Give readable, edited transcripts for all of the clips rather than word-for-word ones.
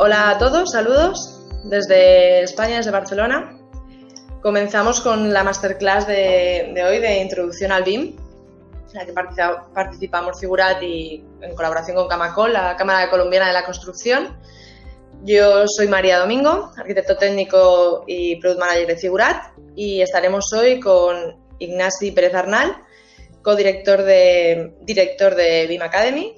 Hola a todos, saludos desde España, desde Barcelona. Comenzamos con la masterclass de hoy de Introducción al BIM, en la que participamos Figurat y en colaboración con Camacol, la Cámara Colombiana de la Construcción. Yo soy María Domingo, arquitecto técnico y product manager de Figurat, y estaremos hoy con Ignasi Pérez Arnal, director de BIM Academy,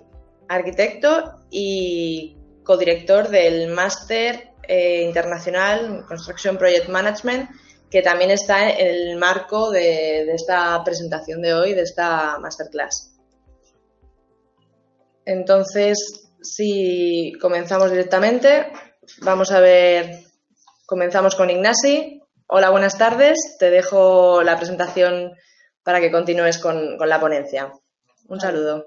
arquitecto y codirector del Máster Internacional Construction Project Management, que también está en el marco de esta presentación de hoy, de esta masterclass. Entonces, si comenzamos directamente, comenzamos con Ignasi. Hola, buenas tardes. Te dejo la presentación para que continúes con la ponencia. Un saludo.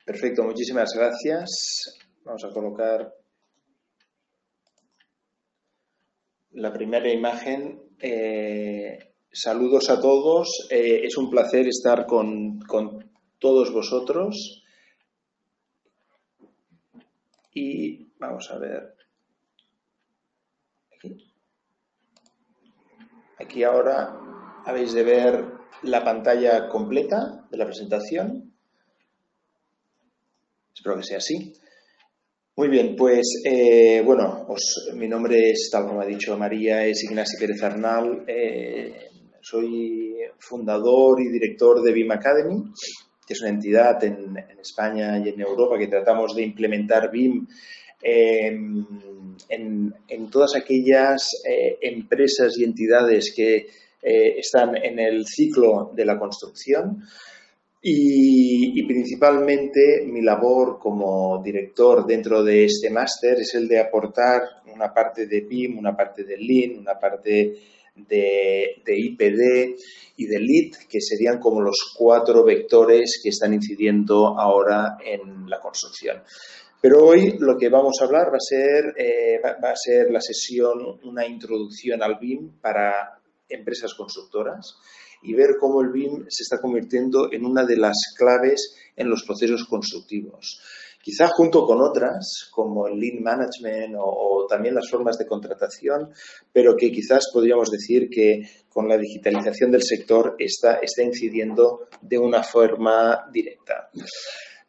Perfecto, muchísimas gracias. Vamos a colocar la primera imagen. Saludos a todos. Es un placer estar con todos vosotros. Y vamos a ver. Aquí ahora habéis de ver la pantalla completa de la presentación. Espero que sea así. Muy bien, pues mi nombre es, tal como ha dicho María, es Ignasi Pérez Arnal. Soy fundador y director de BIM Academy, que es una entidad en España y en Europa que tratamos de implementar BIM en todas aquellas empresas y entidades que están en el ciclo de la construcción. Y principalmente mi labor como director dentro de este máster es el de aportar una parte de BIM, una parte de Lean, una parte de IPD y de LEED, que serían como los 4 vectores que están incidiendo ahora en la construcción. Pero hoy lo que vamos a hablar va a ser la sesión, una introducción al BIM para empresas constructoras, y ver cómo el BIM se está convirtiendo en una de las claves en los procesos constructivos. Quizá junto con otras, como el Lean Management o también las formas de contratación, pero que quizás podríamos decir que con la digitalización del sector está incidiendo de una forma directa.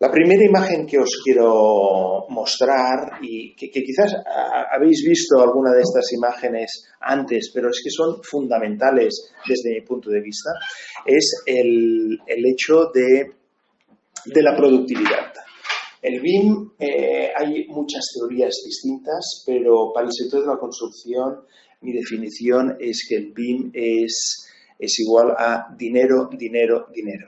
La primera imagen que os quiero mostrar, y que quizás habéis visto alguna de estas imágenes antes, pero es que son fundamentales desde mi punto de vista, es el hecho de la productividad. El BIM, hay muchas teorías distintas, pero para el sector de la construcción mi definición es que el BIM es igual a dinero, dinero, dinero.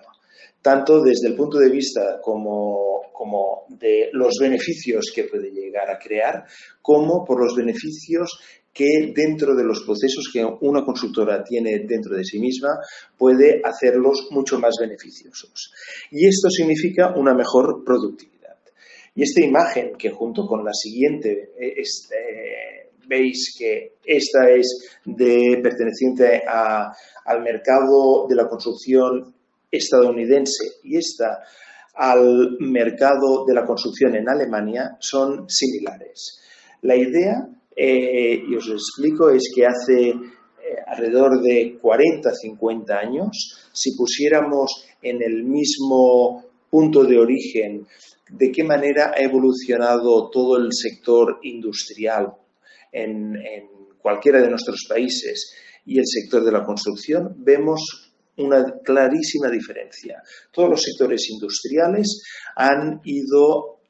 Tanto desde el punto de vista como de los beneficios que puede llegar a crear, como por los beneficios que dentro de los procesos que una constructora tiene dentro de sí misma puede hacerlos mucho más beneficiosos. Y esto significa una mejor productividad. Y esta imagen, que junto con la siguiente veis que esta es perteneciente al mercado de la construcción estadounidense y esta al mercado de la construcción en Alemania, son similares. La idea, y os lo explico, es que hace alrededor de 40-50 años, si pusiéramos en el mismo punto de origen de qué manera ha evolucionado todo el sector industrial en cualquiera de nuestros países y el sector de la construcción, vemos una clarísima diferencia. Todos los sectores industriales han ido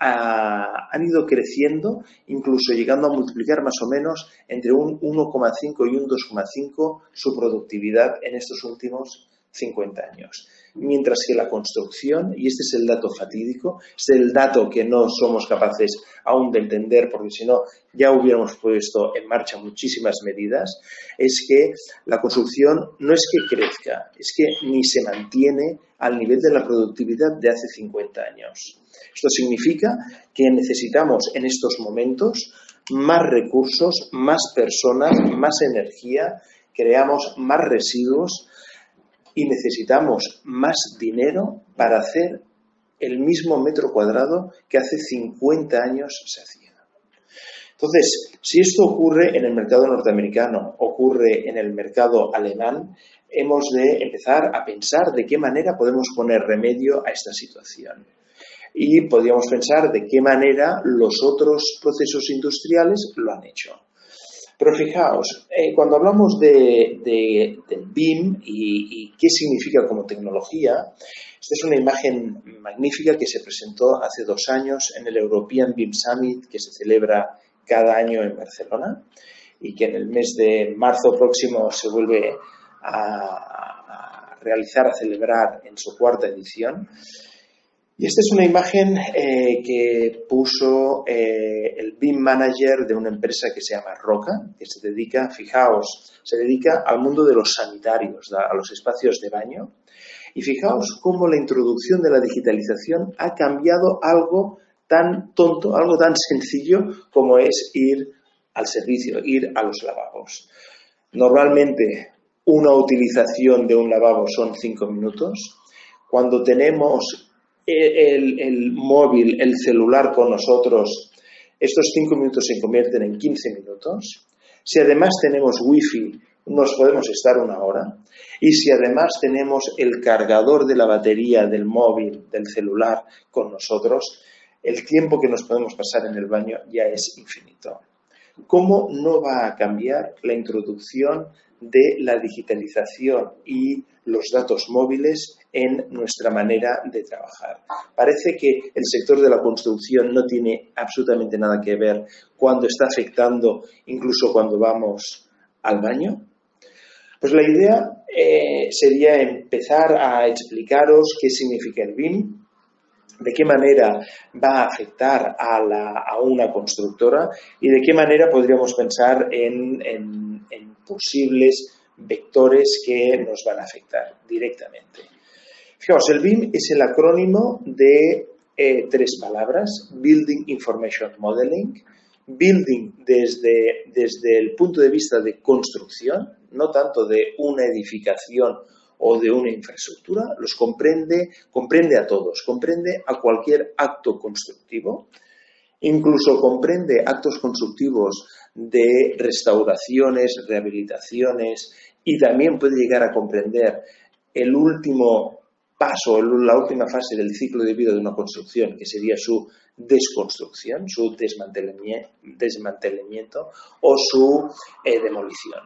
creciendo, incluso llegando a multiplicar más o menos entre un 1,5 y un 2,5 su productividad en estos últimos 50 años. Mientras que la construcción, y este es el dato fatídico, este es el dato que no somos capaces aún de entender, porque si no ya hubiéramos puesto en marcha muchísimas medidas, es que la construcción no es que crezca, es que ni se mantiene al nivel de la productividad de hace 50 años. Esto significa que necesitamos en estos momentos más recursos, más personas, más energía, creamos más residuos y necesitamos más dinero para hacer el mismo metro cuadrado que hace 50 años se hacía. Entonces, si esto ocurre en el mercado norteamericano, ocurre en el mercado alemán, hemos de empezar a pensar de qué manera podemos poner remedio a esta situación. Y podríamos pensar de qué manera los otros procesos industriales lo han hecho. Pero fijaos, cuando hablamos del BIM y qué significa como tecnología, esta es una imagen magnífica que se presentó hace 2 años en el European BIM Summit, que se celebra cada año en Barcelona y que en el mes de marzo próximo se vuelve a realizar, a celebrar en su 4ª edición. Y esta es una imagen que puso el BIM Manager de una empresa que se llama Roca, que se dedica, fijaos, se dedica al mundo de los sanitarios, a los espacios de baño. Y fijaos cómo la introducción de la digitalización ha cambiado algo tan tonto, algo tan sencillo como es ir al servicio, ir a los lavabos. Normalmente una utilización de un lavabo son 5 minutos. Cuando tenemos el móvil, el celular con nosotros, estos 5 minutos se convierten en 15 minutos. Si además tenemos wifi, nos podemos estar 1 hora. Y si además tenemos el cargador de la batería del móvil, del celular con nosotros, el tiempo que nos podemos pasar en el baño ya es infinito. ¿Cómo no va a cambiar la introducción de la digitalización y los datos móviles en nuestra manera de trabajar? Parece que el sector de la construcción no tiene absolutamente nada que ver cuando está afectando, incluso cuando vamos al baño. Pues la idea sería empezar a explicaros qué significa el BIM, de qué manera va a afectar a una constructora y de qué manera podríamos pensar en posibles vectores que nos van a afectar directamente. Fijaos, el BIM es el acrónimo de 3 palabras: Building Information Modeling, Building desde el punto de vista de construcción, no tanto de una edificación o de una infraestructura, los comprende a todos, comprende a cualquier acto constructivo, incluso comprende actos constructivos de restauraciones, rehabilitaciones, y también puede llegar a comprender el último paso, la última fase del ciclo de vida de una construcción, que sería su desconstrucción, su desmantelamiento o su demolición.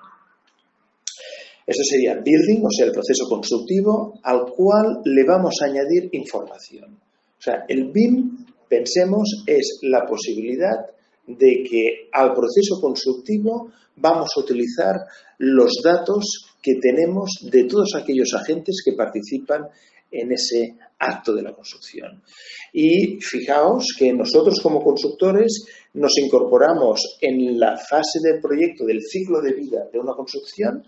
Eso sería building, o sea, el proceso constructivo al cual le vamos a añadir información. O sea, el BIM, pensemos, es la posibilidad de que al proceso constructivo vamos a utilizar los datos que tenemos de todos aquellos agentes que participan en ese acto de la construcción. Y fijaos que nosotros como constructores nos incorporamos en la fase del proyecto, del ciclo de vida de una construcción,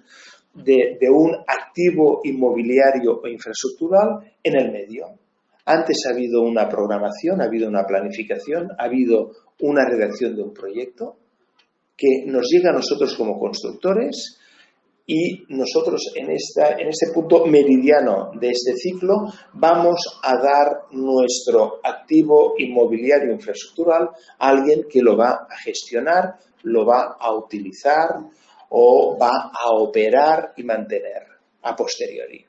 de un activo inmobiliario o infraestructural en el medio. Antes ha habido una programación, ha habido una planificación, ha habido una redacción de un proyecto que nos llega a nosotros como constructores, y nosotros en este punto meridiano de este ciclo vamos a dar nuestro activo inmobiliario infraestructural a alguien que lo va a gestionar, lo va a utilizar o va a operar y mantener a posteriori.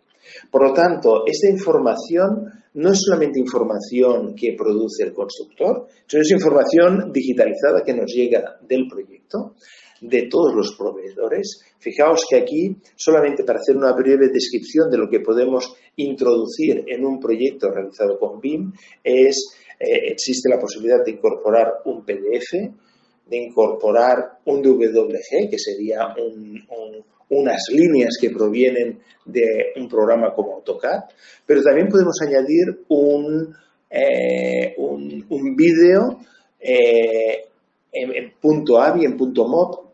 Por lo tanto, esta información no es solamente información que produce el constructor, sino es información digitalizada que nos llega del proyecto, de todos los proveedores. Fijaos que aquí, solamente para hacer una breve descripción de lo que podemos introducir en un proyecto realizado con BIM, existe la posibilidad de incorporar un PDF, de incorporar un WG, que sería unas líneas que provienen de un programa como AutoCAD, pero también podemos añadir un vídeo en punto .avi, en punto .mov,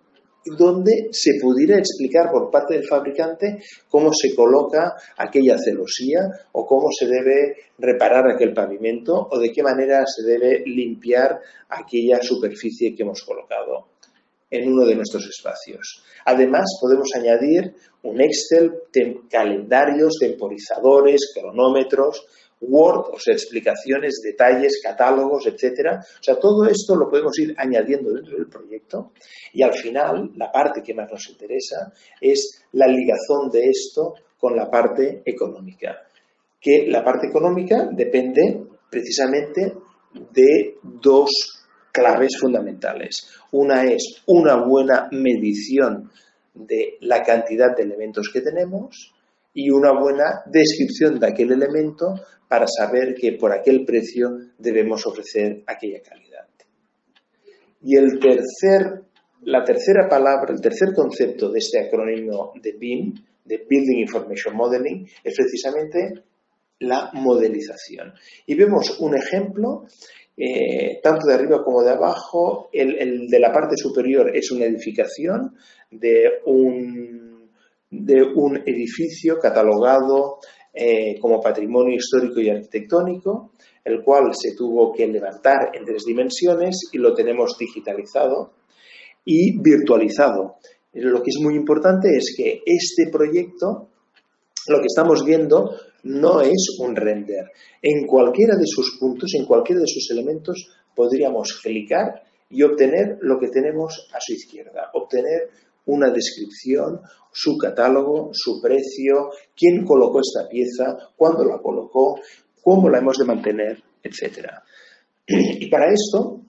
donde se pudiera explicar por parte del fabricante cómo se coloca aquella celosía o cómo se debe reparar aquel pavimento o de qué manera se debe limpiar aquella superficie que hemos colocado en uno de nuestros espacios. Además, podemos añadir un Excel, calendarios, temporizadores, cronómetros Word, o sea, explicaciones, detalles, catálogos, etcétera. O sea, todo esto lo podemos ir añadiendo dentro del proyecto y al final la parte que más nos interesa es la ligazón de esto con la parte económica. Que la parte económica depende precisamente de dos claves fundamentales. Una es una buena medición de la cantidad de elementos que tenemos y una buena descripción de aquel elemento para saber que por aquel precio debemos ofrecer aquella calidad. Y la tercera palabra, el tercer concepto de este acrónimo de BIM, de Building Information Modeling, es precisamente la modelización. Y vemos un ejemplo, tanto de arriba como de abajo. El de la parte superior es una edificación de un edificio catalogado como patrimonio histórico y arquitectónico, el cual se tuvo que levantar en 3 dimensiones y lo tenemos digitalizado y virtualizado. Lo que es muy importante es que este proyecto, lo que estamos viendo, no es un render. En cualquiera de sus puntos, en cualquiera de sus elementos, podríamos clicar y obtener lo que tenemos a su izquierda. Obtener una descripción, su catálogo, su precio, quién colocó esta pieza, cuándo la colocó, cómo la hemos de mantener, etc. Y para esto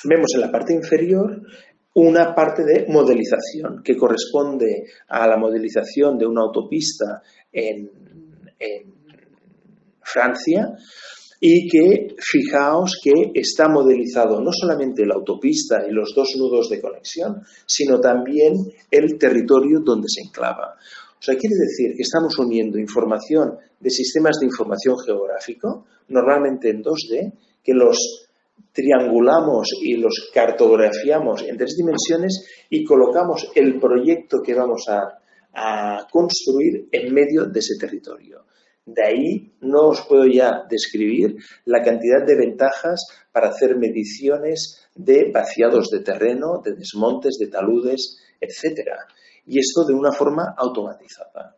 vemos en la parte inferior una parte de modelización que corresponde a la modelización de una autopista en Francia y que, fijaos que está modelizado no solamente la autopista y los 2 nudos de conexión, sino también el territorio donde se enclava. O sea, quiere decir que estamos uniendo información de sistemas de información geográfico, normalmente en 2D, que los triangulamos y los cartografiamos en 3 dimensiones y colocamos el proyecto que vamos a construir en medio de ese territorio. De ahí no os puedo ya describir la cantidad de ventajas para hacer mediciones de vaciados de terreno, de desmontes, de taludes, etc. Y esto de una forma automatizada.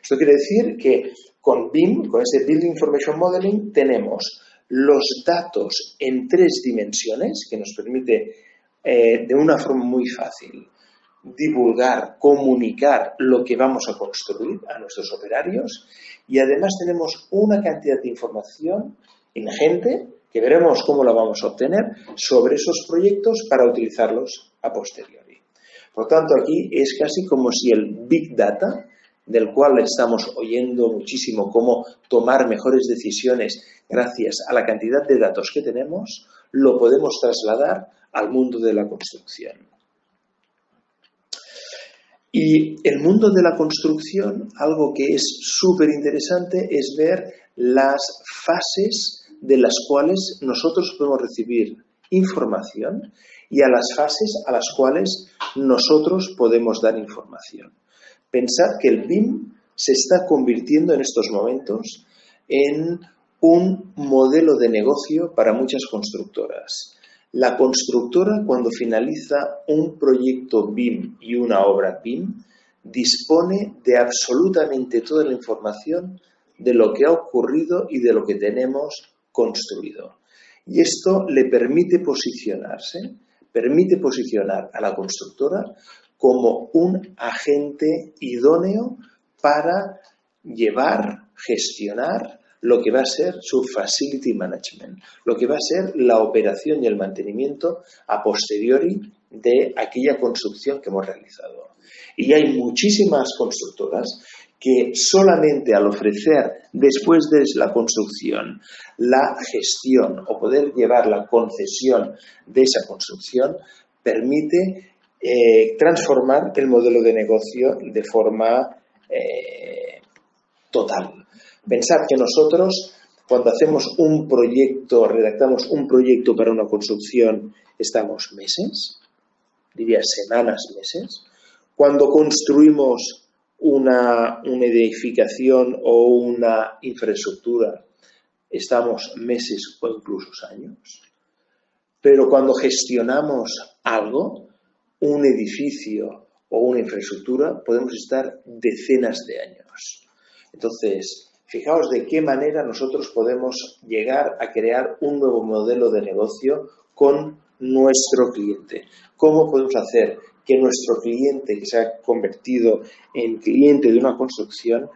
Esto quiere decir que con BIM, con este Building Information Modeling, tenemos los datos en 3 dimensiones que nos permite de una forma muy fácil divulgar, comunicar lo que vamos a construir a nuestros operarios y además tenemos una cantidad de información ingente que veremos cómo la vamos a obtener sobre esos proyectos para utilizarlos a posteriori. Por tanto, aquí es casi como si el Big Data, del cual estamos oyendo muchísimo cómo tomar mejores decisiones gracias a la cantidad de datos que tenemos, lo podemos trasladar al mundo de la construcción. Y el mundo de la construcción, algo que es súper interesante es ver las fases de las cuales nosotros podemos recibir información y a las fases a las cuales nosotros podemos dar información. Pensad que el BIM se está convirtiendo en estos momentos en un modelo de negocio para muchas constructoras. La constructora, cuando finaliza un proyecto BIM y una obra BIM, dispone de absolutamente toda la información de lo que ha ocurrido y de lo que tenemos construido. Y esto le permite posicionarse, permite posicionar a la constructora como un agente idóneo para llevar, gestionar lo que va a ser su facility management, lo que va a ser la operación y el mantenimiento a posteriori de aquella construcción que hemos realizado. Y hay muchísimas constructoras que solamente al ofrecer después de la construcción la gestión o poder llevar la concesión de esa construcción permite transformar el modelo de negocio de forma total. Pensad que nosotros, cuando hacemos un proyecto, redactamos un proyecto para una construcción, estamos meses, diría semanas, meses. Cuando construimos una edificación o una infraestructura, estamos meses o incluso años. Pero cuando gestionamos algo, un edificio o una infraestructura, podemos estar decenas de años. Entonces, Fijaos de qué manera nosotros podemos llegar a crear un nuevo modelo de negocio con nuestro cliente. ¿Cómo podemos hacer que nuestro cliente, que se ha convertido en cliente de una construcción,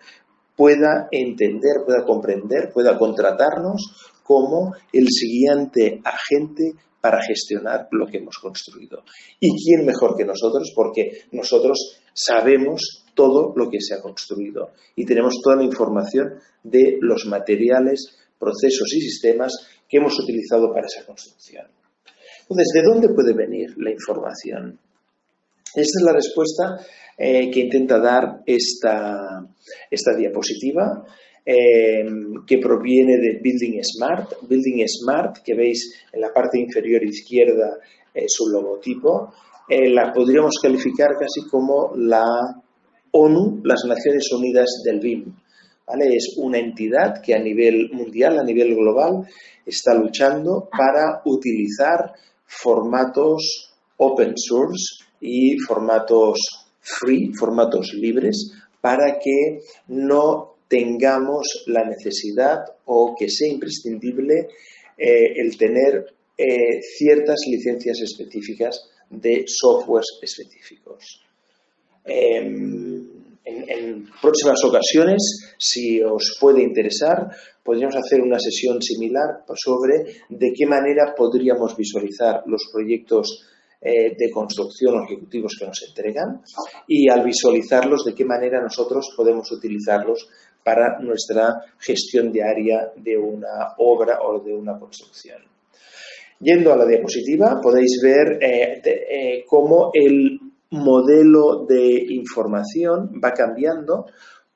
pueda entender, pueda comprender, pueda contratarnos como el siguiente agente para gestionar lo que hemos construido? ¿Y quién mejor que nosotros? Porque nosotros sabemos todo lo que se ha construido y tenemos toda la información de los materiales, procesos y sistemas que hemos utilizado para esa construcción. Entonces, ¿de dónde puede venir la información? Esta es la respuesta que intenta dar esta diapositiva, que proviene de Building Smart. Building Smart, que veis en la parte inferior izquierda su logotipo, la podríamos calificar casi como la ONU, las Naciones Unidas del BIM. ¿Vale? Es una entidad que a nivel mundial, a nivel global, está luchando para utilizar formatos open source y formatos free, formatos libres, para que no tengamos la necesidad o que sea imprescindible el tener ciertas licencias específicas de softwares específicos. En próximas ocasiones, si os puede interesar, podríamos hacer una sesión similar sobre de qué manera podríamos visualizar los proyectos de construcción o ejecutivos que nos entregan, y al visualizarlos de qué manera nosotros podemos utilizarlos para nuestra gestión diaria de una obra o de una construcción. Yendo a la diapositiva, podéis ver cómo el modelo de información va cambiando,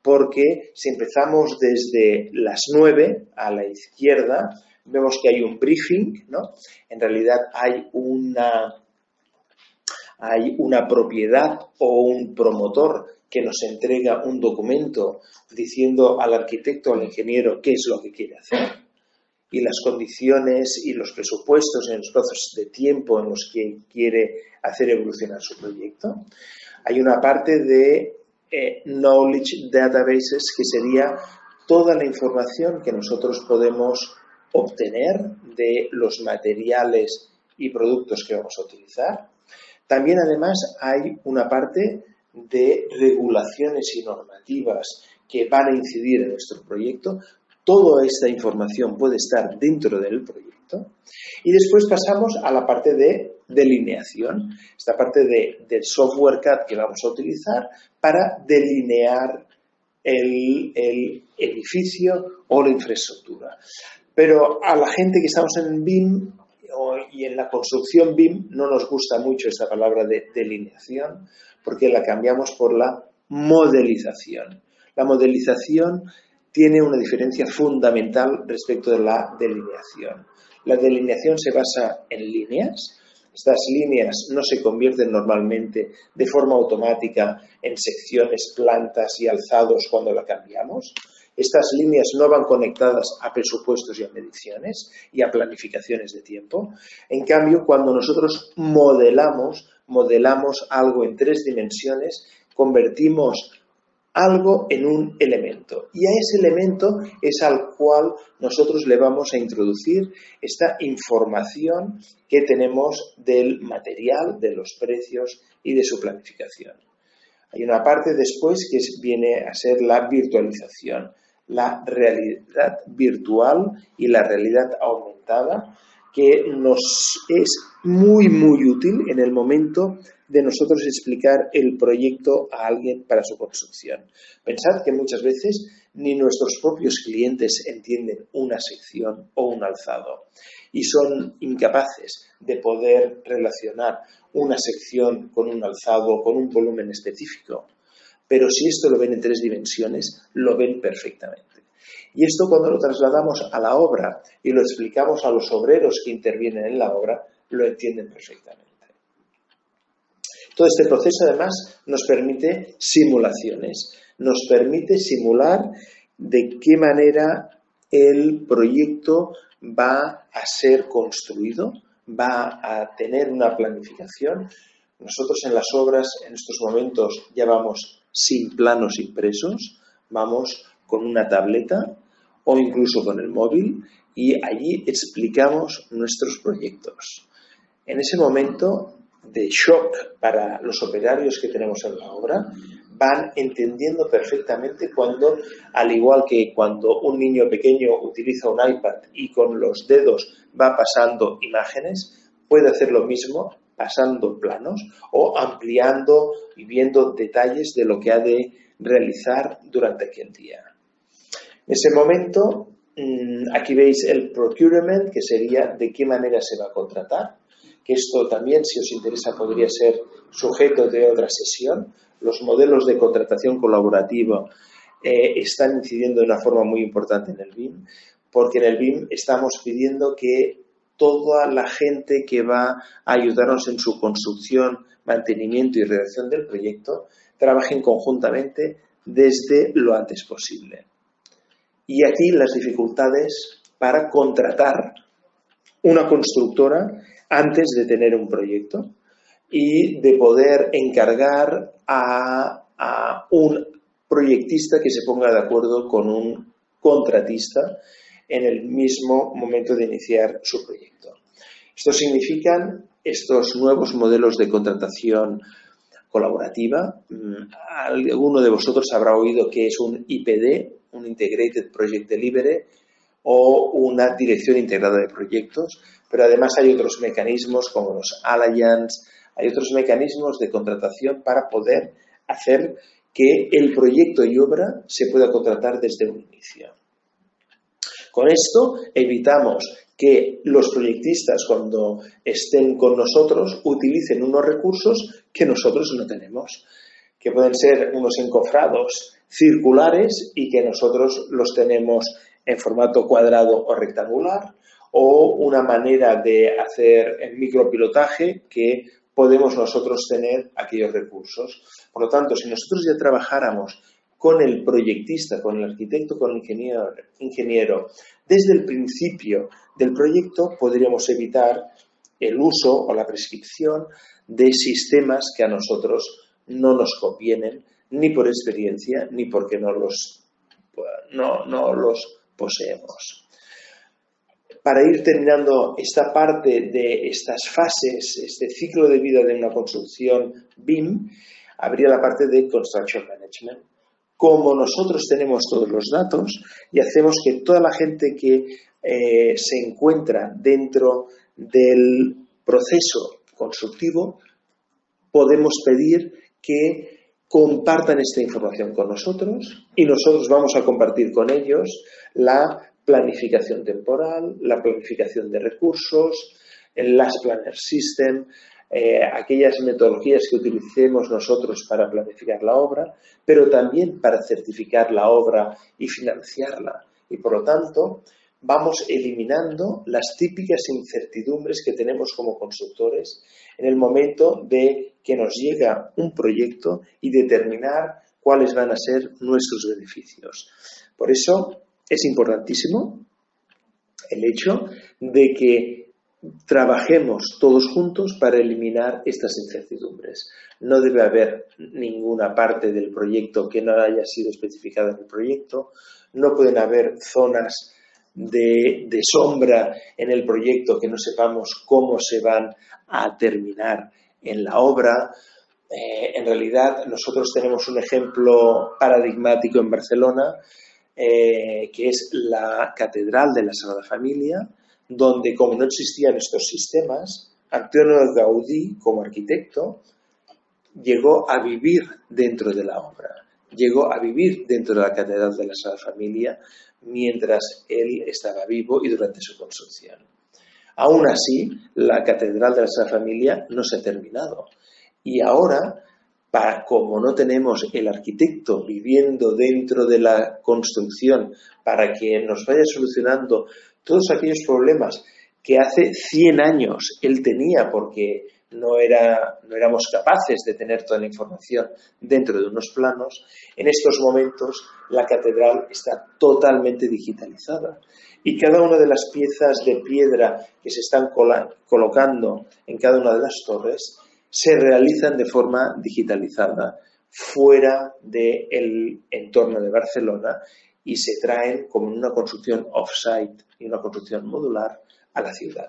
porque si empezamos desde las 9 a la izquierda, vemos que hay un briefing, ¿no? En realidad hay una propiedad o un promotor que nos entrega un documento diciendo al arquitecto o al ingeniero qué es lo que quiere hacer y las condiciones y los presupuestos en los plazos de tiempo en los que quiere hacer evolucionar su proyecto. Hay una parte de Knowledge Databases, que sería toda la información que nosotros podemos obtener de los materiales y productos que vamos a utilizar. También, además, hay una parte de regulaciones y normativas que van a incidir en nuestro proyecto. Toda esta información puede estar dentro del proyecto. Y después pasamos a la parte de delineación, esta parte del software CAD que vamos a utilizar para delinear el edificio o la infraestructura. Pero a la gente que estamos en BIM y en la construcción BIM no nos gusta mucho esta palabra de delineación, porque la cambiamos por la modelización. La modelización tiene una diferencia fundamental respecto de la delineación. La delineación se basa en líneas. Estas líneas no se convierten normalmente de forma automática en secciones, plantas y alzados cuando la cambiamos. Estas líneas no van conectadas a presupuestos y a mediciones y a planificaciones de tiempo. En cambio, cuando nosotros modelamos algo en 3 dimensiones, convertimos algo en un elemento. Y a ese elemento es al cual nosotros le vamos a introducir esta información que tenemos del material, de los precios y de su planificación. Hay una parte después que viene a ser la virtualización, la realidad virtual y la realidad aumentada, que nos es muy, muy útil en el momento de nosotros explicar el proyecto a alguien para su construcción. Pensad que muchas veces ni nuestros propios clientes entienden una sección o un alzado y son incapaces de poder relacionar una sección con un alzado, con un volumen específico. Pero si esto lo ven en 3 dimensiones, lo ven perfectamente. Y esto, cuando lo trasladamos a la obra y lo explicamos a los obreros que intervienen en la obra, lo entienden perfectamente. Todo este proceso, además, nos permite simulaciones. Nos permite simular de qué manera el proyecto va a ser construido, va a tener una planificación. Nosotros en las obras, en estos momentos, ya vamos sin planos impresos, vamos con una tableta o incluso con el móvil y allí explicamos nuestros proyectos. En ese momento de shock para los operarios que tenemos en la obra, van entendiendo perfectamente cuando, al igual que cuando un niño pequeño utiliza un iPad y con los dedos va pasando imágenes, puede hacer lo mismo pasando planos o ampliando y viendo detalles de lo que ha de realizar durante aquel día. En ese momento, aquí veis el procurement, que sería de qué manera se va a contratar, que esto también, si os interesa, podría ser sujeto de otra sesión. Los modelos de contratación colaborativa están incidiendo de una forma muy importante en el BIM, porque en el BIM estamos pidiendo que toda la gente que va a ayudarnos en su construcción, mantenimiento y redacción del proyecto trabajen conjuntamente desde lo antes posible. Y aquí las dificultades para contratar una constructora antes de tener un proyecto y de poder encargar a un proyectista que se ponga de acuerdo con un contratista en el mismo momento de iniciar su proyecto. Esto significan estos nuevos modelos de contratación colaborativa. Alguno de vosotros habrá oído que es un IPD, un Integrated Project Delivery, o una dirección integrada de proyectos, pero además hay otros mecanismos como los Alliance, hay otros mecanismos de contratación para poder hacer que el proyecto y obra se pueda contratar desde un inicio. Con esto evitamos que los proyectistas, cuando estén con nosotros, utilicen unos recursos que nosotros no tenemos, que pueden ser unos encofrados circulares y que nosotros los tenemos en formato cuadrado o rectangular, o una manera de hacer el micropilotaje que podemos nosotros tener aquellos recursos. Por lo tanto, si nosotros ya trabajáramos con el proyectista, con el arquitecto, con el ingeniero, desde el principio del proyecto, podríamos evitar el uso o la prescripción de sistemas que a nosotros no nos convienen, ni por experiencia, ni porque no los poseemos. Para ir terminando esta parte de estas fases, este ciclo de vida de una construcción BIM, habría la parte de Construction Management. Como nosotros tenemos todos los datos y hacemos que toda la gente que se encuentra dentro del proceso constructivo, podemos pedir que compartan esta información con nosotros y nosotros vamos a compartir con ellos la planificación temporal, la planificación de recursos, el Last Planner System, aquellas metodologías que utilicemos nosotros para planificar la obra, pero también para certificar la obra y financiarla. Y por lo tanto, vamos eliminando las típicas incertidumbres que tenemos como constructores en el momento de que nos llega un proyecto y determinar cuáles van a ser nuestros beneficios. Por eso es importantísimo el hecho de que trabajemos todos juntos para eliminar estas incertidumbres. No debe haber ninguna parte del proyecto que no haya sido especificada en el proyecto. No pueden haber zonas de sombra en el proyecto que no sepamos cómo se van a terminar en la obra. En realidad, nosotros tenemos un ejemplo paradigmático en Barcelona, que es la Catedral de la Sagrada Familia, donde, como no existían estos sistemas, Antonio Gaudí, como arquitecto, llegó a vivir dentro de la obra, llegó a vivir dentro de la Catedral de la Sagrada Familia mientras él estaba vivo y durante su construcción. Aún así, la Catedral de la Sagrada Familia no se ha terminado. Y ahora, como no tenemos el arquitecto viviendo dentro de la construcción para que nos vaya solucionando todos aquellos problemas que hace 100 años él tenía porque no éramos capaces de tener toda la información dentro de unos planos, en estos momentos la catedral está totalmente digitalizada. Y cada una de las piezas de piedra que se están colocando en cada una de las torres se realizan de forma digitalizada fuera del entorno de Barcelona y se traen como en una construcción off-site y una construcción modular a la ciudad.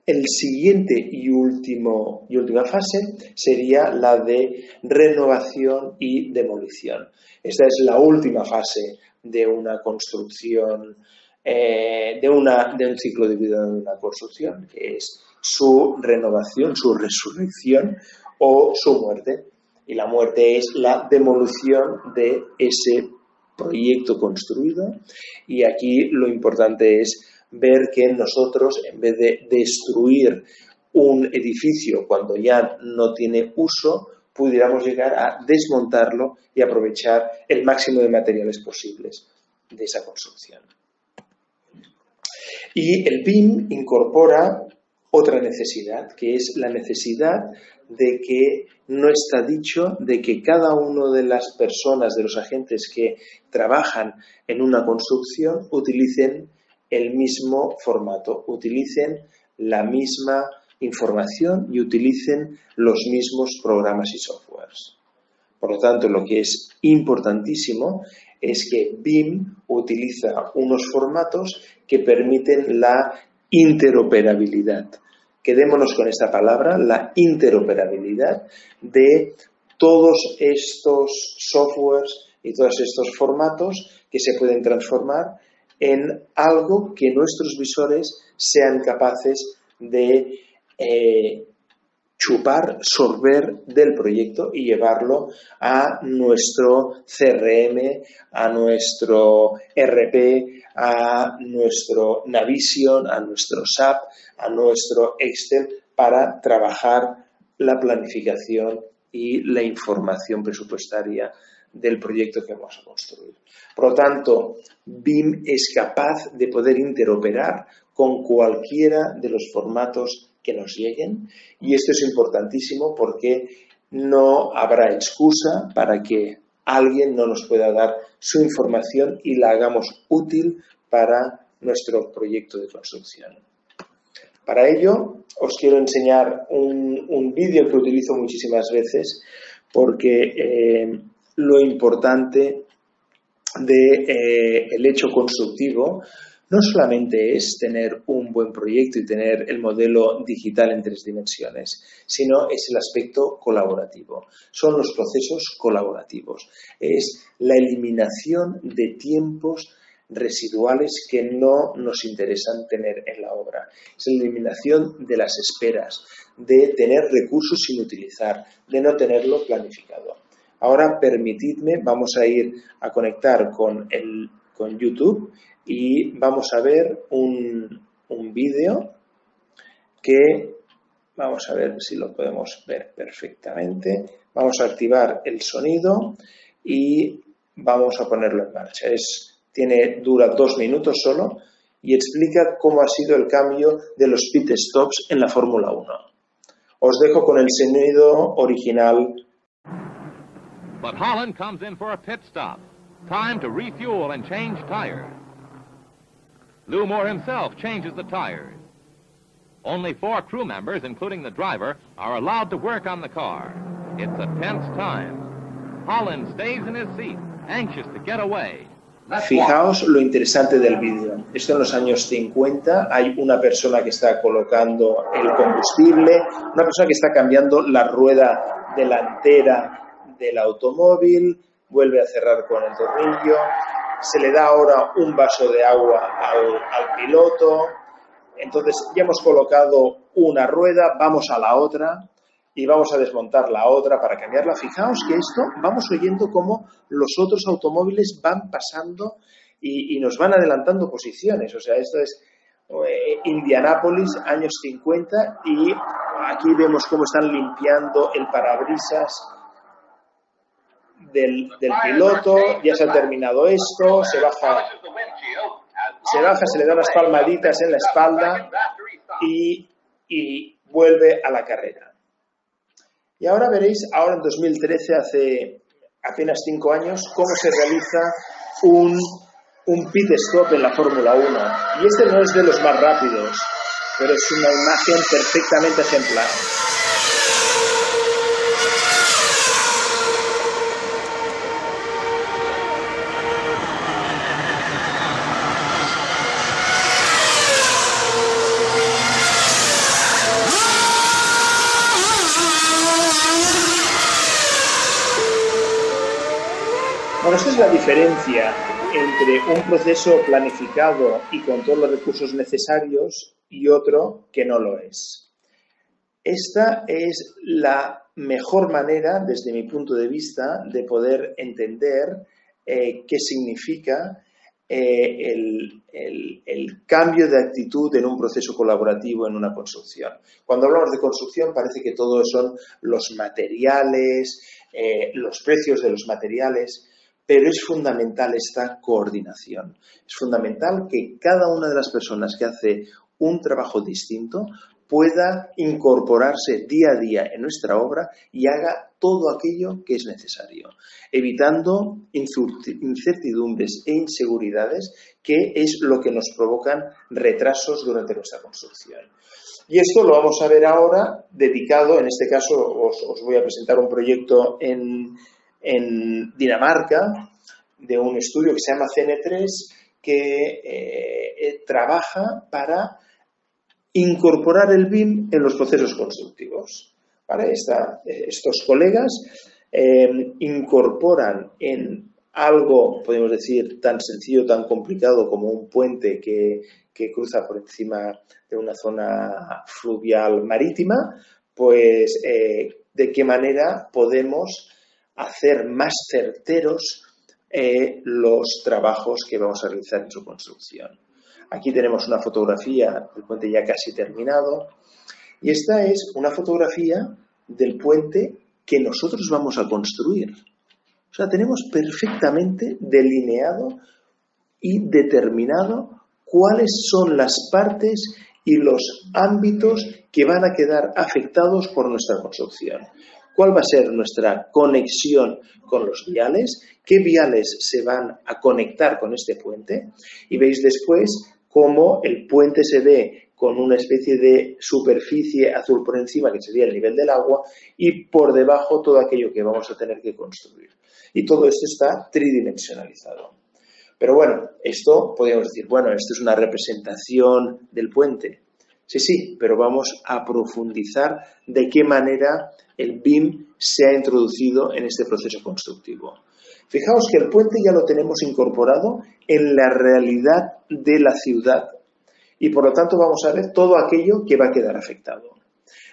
El siguiente y última fase sería la de renovación y demolición. Esta es la última fase de una construcción, de un ciclo de vida de una construcción, que es su renovación, su resurrección o su muerte. Y la muerte es la demolición de ese proyecto construido. Y aquí lo importante es ver que nosotros, en vez de destruir un edificio cuando ya no tiene uso, pudiéramos llegar a desmontarlo y aprovechar el máximo de materiales posibles de esa construcción. Y el BIM incorpora otra necesidad, que es la necesidad de que no está dicho de que cada una de las personas, de los agentes que trabajan en una construcción, utilicen el mismo formato, utilicen la misma información y utilicen los mismos programas y softwares. Por lo tanto, lo que es importantísimo es que BIM utiliza unos formatos que permiten la interoperabilidad. Quedémonos con esta palabra, la interoperabilidad de todos estos softwares y todos estos formatos que se pueden transformar en algo que nuestros visores sean capaces de chupar, sorber del proyecto y llevarlo a nuestro CRM, a nuestro RP, a nuestro Navision, a nuestro SAP, a nuestro Excel para trabajar la planificación y la información presupuestaria del proyecto que vamos a construir. Por lo tanto, BIM es capaz de poder interoperar con cualquiera de los formatos que nos lleguen, y esto es importantísimo porque no habrá excusa para que alguien no nos pueda dar su información y la hagamos útil para nuestro proyecto de construcción. Para ello, os quiero enseñar un vídeo que utilizo muchísimas veces porque lo importante del hecho constructivo no solamente es tener un buen proyecto y tener el modelo digital en 3 dimensiones, sino es el aspecto colaborativo. Son los procesos colaborativos. Es la eliminación de tiempos residuales que no nos interesan tener en la obra. Es la eliminación de las esperas, de tener recursos sin utilizar, de no tenerlo planificado. Ahora permitidme, vamos a ir a conectar con YouTube y vamos a ver un vídeo que vamos a ver si lo podemos ver perfectamente. Vamos a activar el sonido y vamos a ponerlo en marcha. Dura 2 minutos solo y explica cómo ha sido el cambio de los pit stops en la Fórmula 1. Os dejo con el sonido original. But Holland comes in for a pit stop. Time to refuel and change tires. Lou Moore himself changes the tires. Only 4 crew members, including the driver, are allowed to work on the car. It's a tense time. Holland stays in his seat, anxious to get away. Fijaos lo interesante del vídeo. Esto en los años 50, hay una persona que está colocando el combustible, una persona que está cambiando la rueda delantera del automóvil, vuelve a cerrar con el tornillo, se le da ahora un vaso de agua al piloto. Entonces ya hemos colocado una rueda, vamos a la otra y vamos a desmontar la otra para cambiarla. Fijaos que esto vamos oyendo cómo los otros automóviles van pasando y nos van adelantando posiciones. O sea, esto es Indianápolis, años 50, y aquí vemos cómo están limpiando el parabrisas del piloto. Ya se ha terminado esto, se baja, se le da unas palmaditas en la espalda y vuelve a la carrera. Y ahora veréis, ahora en 2013, hace apenas 5 años, cómo se realiza un pit stop en la Fórmula 1. Y este no es de los más rápidos, pero es una imagen perfectamente ejemplar. Bueno, esta es la diferencia entre un proceso planificado y con todos los recursos necesarios y otro que no lo es. Esta es la mejor manera, desde mi punto de vista, de poder entender qué significa el cambio de actitud en un proceso colaborativo en una construcción. Cuando hablamos de construcción parece que todo son los materiales, los precios de los materiales, pero es fundamental esta coordinación. Es fundamental que cada una de las personas que hace un trabajo distinto pueda incorporarse día a día en nuestra obra y haga todo aquello que es necesario, evitando incertidumbres e inseguridades, que es lo que nos provocan retrasos durante nuestra construcción. Y esto lo vamos a ver ahora dedicado, en este caso os voy a presentar un proyecto en Dinamarca, de un estudio que se llama CN3, que trabaja para incorporar el BIM en los procesos constructivos. ¿Vale? Estos colegas incorporan en algo, podemos decir, tan sencillo, tan complicado como un puente que cruza por encima de una zona fluvial marítima, pues de qué manera podemos hacer más certeros los trabajos que vamos a realizar en su construcción. Aquí tenemos una fotografía del puente ya casi terminado y esta es una fotografía del puente que nosotros vamos a construir. O sea, tenemos perfectamente delineado y determinado cuáles son las partes y los ámbitos que van a quedar afectados por nuestra construcción. ¿Cuál va a ser nuestra conexión con los viales? ¿Qué viales se van a conectar con este puente? Y veis después cómo el puente se ve con una especie de superficie azul por encima, que sería el nivel del agua, y por debajo todo aquello que vamos a tener que construir. Y todo esto está tridimensionalizado. Pero bueno, esto podríamos decir, bueno, esto es una representación del puente. Sí, pero vamos a profundizar de qué manera el BIM se ha introducido en este proceso constructivo. Fijaos que el puente ya lo tenemos incorporado en la realidad de la ciudad y por lo tanto vamos a ver todo aquello que va a quedar afectado.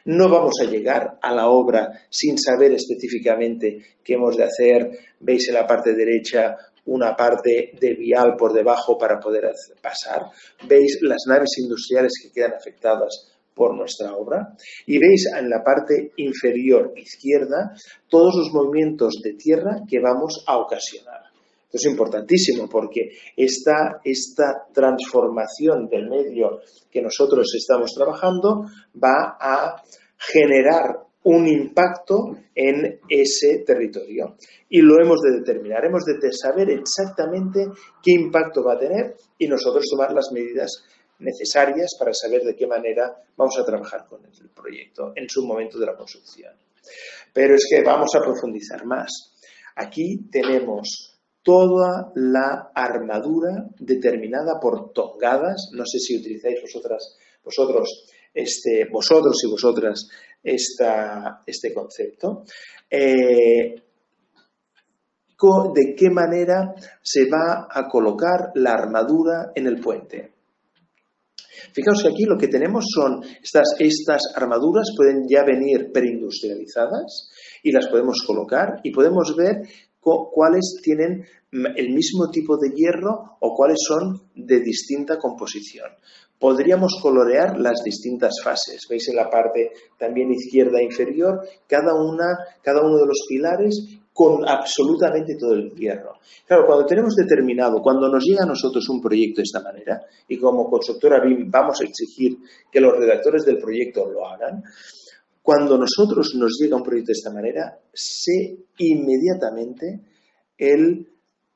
No vamos a llegar a la obra sin saber específicamente qué hemos de hacer. Veis en la parte derecha una parte de vial por debajo para poder pasar. Veis las naves industriales que quedan afectadas por nuestra obra y veis en la parte inferior izquierda todos los movimientos de tierra que vamos a ocasionar. Esto es importantísimo porque esta transformación del medio que nosotros estamos trabajando va a generar un impacto en ese territorio y lo hemos de determinar, hemos de saber exactamente qué impacto va a tener y nosotros tomar las medidas necesarias para saber de qué manera vamos a trabajar con el proyecto en su momento de la construcción. Pero es que vamos a profundizar más. Aquí tenemos toda la armadura determinada por tongadas. No sé si utilizáis vosotros y vosotras este concepto. De qué manera se va a colocar la armadura en el puente. Fijaos que aquí lo que tenemos son estas armaduras pueden ya venir preindustrializadas y las podemos colocar y podemos ver cuáles tienen el mismo tipo de hierro o cuáles son de distinta composición. Podríamos colorear las distintas fases. Veis en la parte también izquierda inferior cada uno de los pilares con absolutamente todo el hierro. Claro, cuando tenemos determinado, cuando nos llega a nosotros un proyecto de esta manera, y como constructora BIM vamos a exigir que los redactores del proyecto lo hagan, cuando nosotros nos llega un proyecto de esta manera, sé inmediatamente el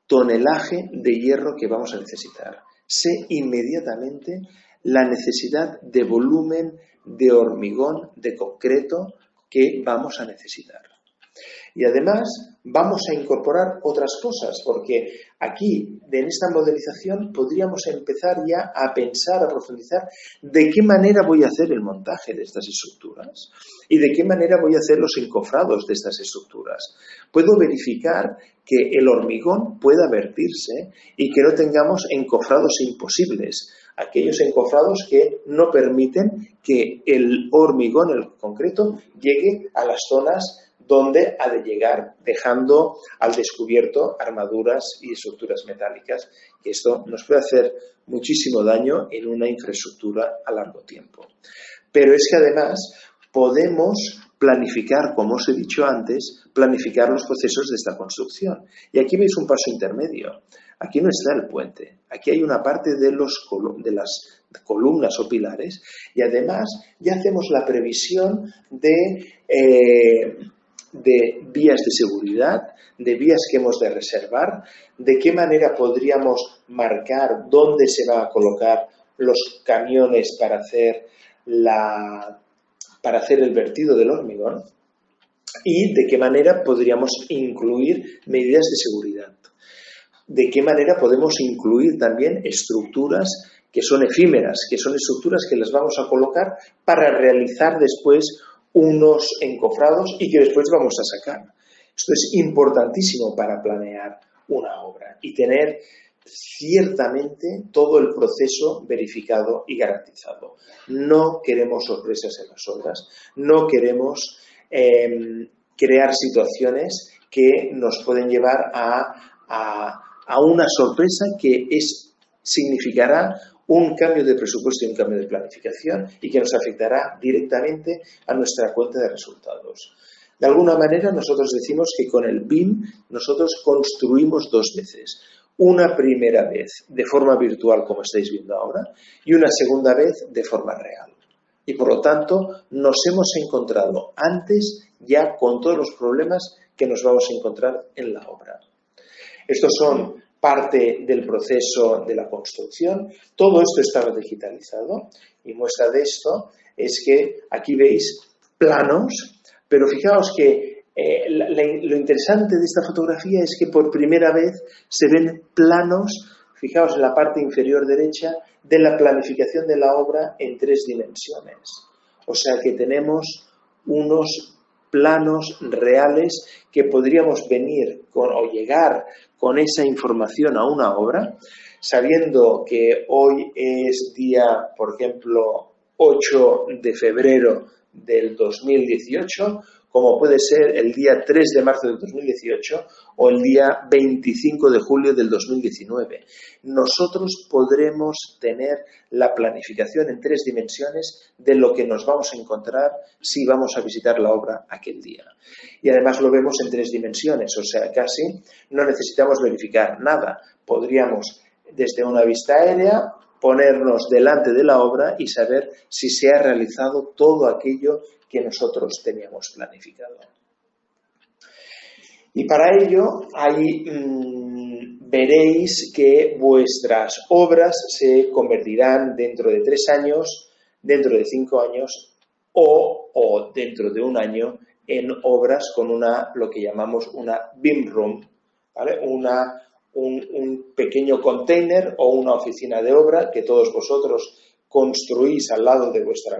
tonelaje de hierro que vamos a necesitar. Sé inmediatamente la necesidad de volumen, de hormigón, de concreto que vamos a necesitar. Y además vamos a incorporar otras cosas, porque aquí, en esta modelización, podríamos empezar ya a pensar, a profundizar de qué manera voy a hacer el montaje de estas estructuras y de qué manera voy a hacer los encofrados de estas estructuras. Puedo verificar que el hormigón pueda vertirse y que no tengamos encofrados imposibles, aquellos encofrados que no permiten que el hormigón, el concreto, llegue a las zonas donde ha de llegar, dejando al descubierto armaduras y estructuras metálicas, que esto nos puede hacer muchísimo daño en una infraestructura a largo tiempo. Pero es que además podemos planificar, como os he dicho antes, planificar los procesos de esta construcción. Y aquí veis un paso intermedio. Aquí no está el puente. Aquí hay una parte de las columnas o pilares y además ya hacemos la previsión de vías de seguridad, de vías que hemos de reservar, de qué manera podríamos marcar dónde se van a colocar los camiones para hacer el vertido del hormigón y de qué manera podríamos incluir medidas de seguridad. De qué manera podemos incluir también estructuras que son efímeras, que son estructuras que las vamos a colocar para realizar después unos encofrados y que después vamos a sacar. Esto es importantísimo para planear una obra y tener ciertamente todo el proceso verificado y garantizado. No queremos sorpresas en las obras, no queremos crear situaciones que nos pueden llevar a una sorpresa que significará un cambio de presupuesto y un cambio de planificación y que nos afectará directamente a nuestra cuenta de resultados. De alguna manera nosotros decimos que con el BIM nosotros construimos dos veces. Una primera vez de forma virtual, como estáis viendo ahora, y una segunda vez de forma real. Y por lo tanto nos hemos encontrado antes ya con todos los problemas que nos vamos a encontrar en la obra. Estos son parte del proceso de la construcción. Todo esto estaba digitalizado y muestra de esto es que aquí veis planos, pero fijaos que lo interesante de esta fotografía es que por primera vez se ven planos, fijaos en la parte inferior derecha, de la planificación de la obra en 3 dimensiones. O sea que tenemos unos planos reales que podríamos venir o llegar con esa información a una obra, sabiendo que hoy es día, por ejemplo, 8 de febrero del 2018, como puede ser el día 3 de marzo del 2018 o el día 25 de julio del 2019. Nosotros podremos tener la planificación en 3 dimensiones de lo que nos vamos a encontrar si vamos a visitar la obra aquel día. Y además lo vemos en 3 dimensiones, o sea, casi no necesitamos verificar nada. Podríamos, desde una vista aérea, ponernos delante de la obra y saber si se ha realizado todo aquello que nosotros teníamos planificado. Y para ello, ahí veréis que vuestras obras se convertirán dentro de 3 años, dentro de 5 años o dentro de 1 año en obras con lo que llamamos una BIM room, ¿vale? Un pequeño container o una oficina de obra que todos vosotros construís al lado de vuestro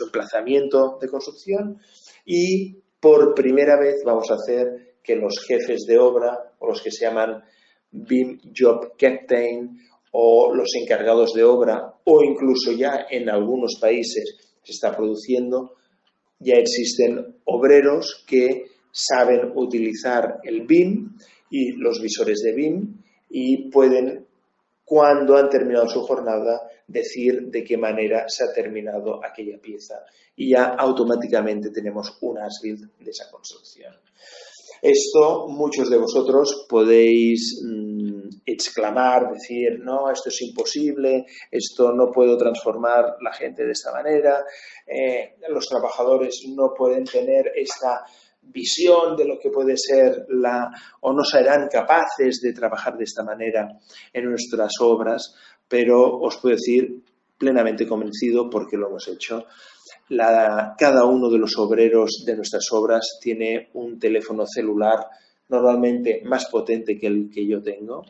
emplazamiento de construcción y por primera vez vamos a hacer que los jefes de obra o los que se llaman BIM Job Captain o los encargados de obra o incluso ya en algunos países se está produciendo, ya existen obreros que saben utilizar el BIM y los visores de BIM y pueden, cuando han terminado su jornada, decir de qué manera se ha terminado aquella pieza y ya automáticamente tenemos un as-built de esa construcción. Esto muchos de vosotros podéis exclamar, decir, no, esto es imposible, esto no puedo transformar la gente de esta manera, los trabajadores no pueden tener esta visión de lo que puede ser o no serán capaces de trabajar de esta manera en nuestras obras, pero os puedo decir plenamente convencido porque lo hemos hecho. cada uno de los obreros de nuestras obras tiene un teléfono celular normalmente más potente que el que yo tengo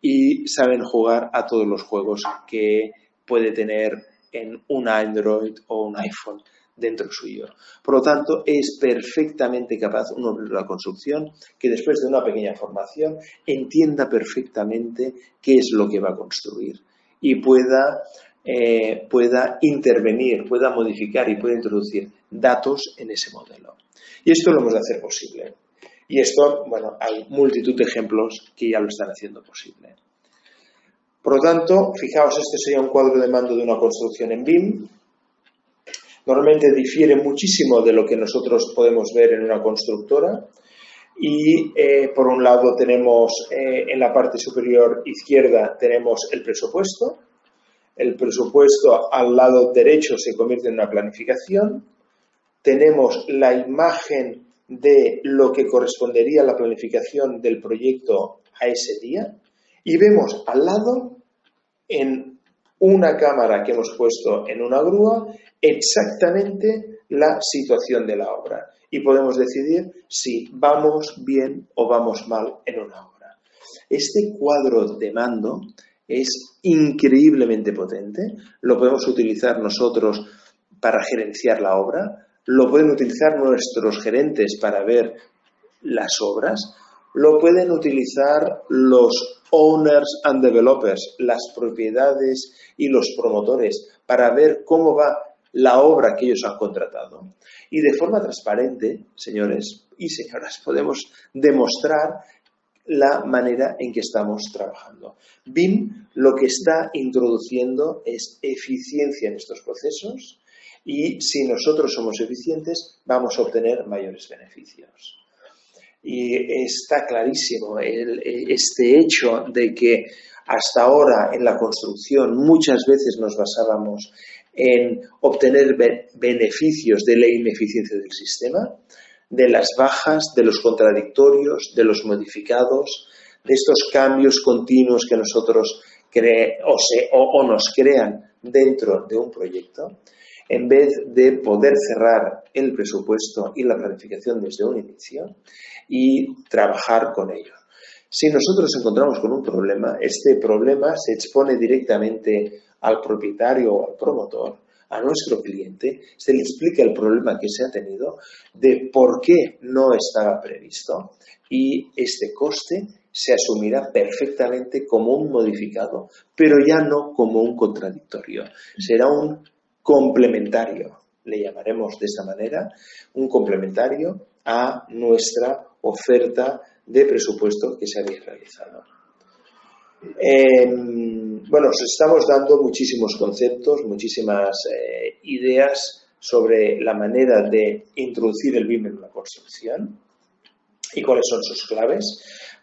y saben jugar a todos los juegos que puede tener en un Android o un iPhone dentro suyo. Por lo tanto, es perfectamente capaz un obrero de la construcción que después de una pequeña formación entienda perfectamente qué es lo que va a construir y pueda intervenir, pueda modificar y pueda introducir datos en ese modelo. Y esto lo hemos de hacer posible. Y esto, bueno, hay multitud de ejemplos que ya lo están haciendo posible. Por lo tanto, fijaos, este sería un cuadro de mando de una construcción en BIM. Normalmente difiere muchísimo de lo que nosotros podemos ver en una constructora. Y por un lado tenemos en la parte superior izquierda tenemos el presupuesto. El presupuesto al lado derecho se convierte en una planificación. Tenemos la imagen de lo que correspondería a la planificación del proyecto a ese día y vemos al lado en una cámara que hemos puesto en una grúa exactamente la situación de la obra y podemos decidir si vamos bien o vamos mal en una obra. Este cuadro de mando es increíblemente potente, lo podemos utilizar nosotros para gerenciar la obra, lo pueden utilizar nuestros gerentes para ver las obras, lo pueden utilizar los owners and developers, las propiedades y los promotores para ver cómo va la obra que ellos han contratado. Y de forma transparente, señores y señoras, podemos demostrar la manera en que estamos trabajando. BIM lo que está introduciendo es eficiencia en estos procesos y si nosotros somos eficientes vamos a obtener mayores beneficios. Y está clarísimo este hecho de que hasta ahora en la construcción muchas veces nos basábamos en obtener beneficios de la ineficiencia del sistema, de las bajas, de los contradictorios, de los modificados, de estos cambios continuos que nosotros nos crean dentro de un proyecto, en vez de poder cerrar el presupuesto y la planificación desde un inicio y trabajar con ello. Si nosotros nos encontramos con un problema, este problema se expone directamente al propietario o al promotor, a nuestro cliente, se le explica el problema que se ha tenido, de por qué no estaba previsto y este coste se asumirá perfectamente como un modificado, pero ya no como un contradictorio. Será un complementario, le llamaremos de esta manera, un complementario a nuestra oferta de presupuesto que se había realizado. Bueno, os estamos dando muchísimos conceptos, muchísimas ideas sobre la manera de introducir el BIM en una construcción y cuáles son sus claves.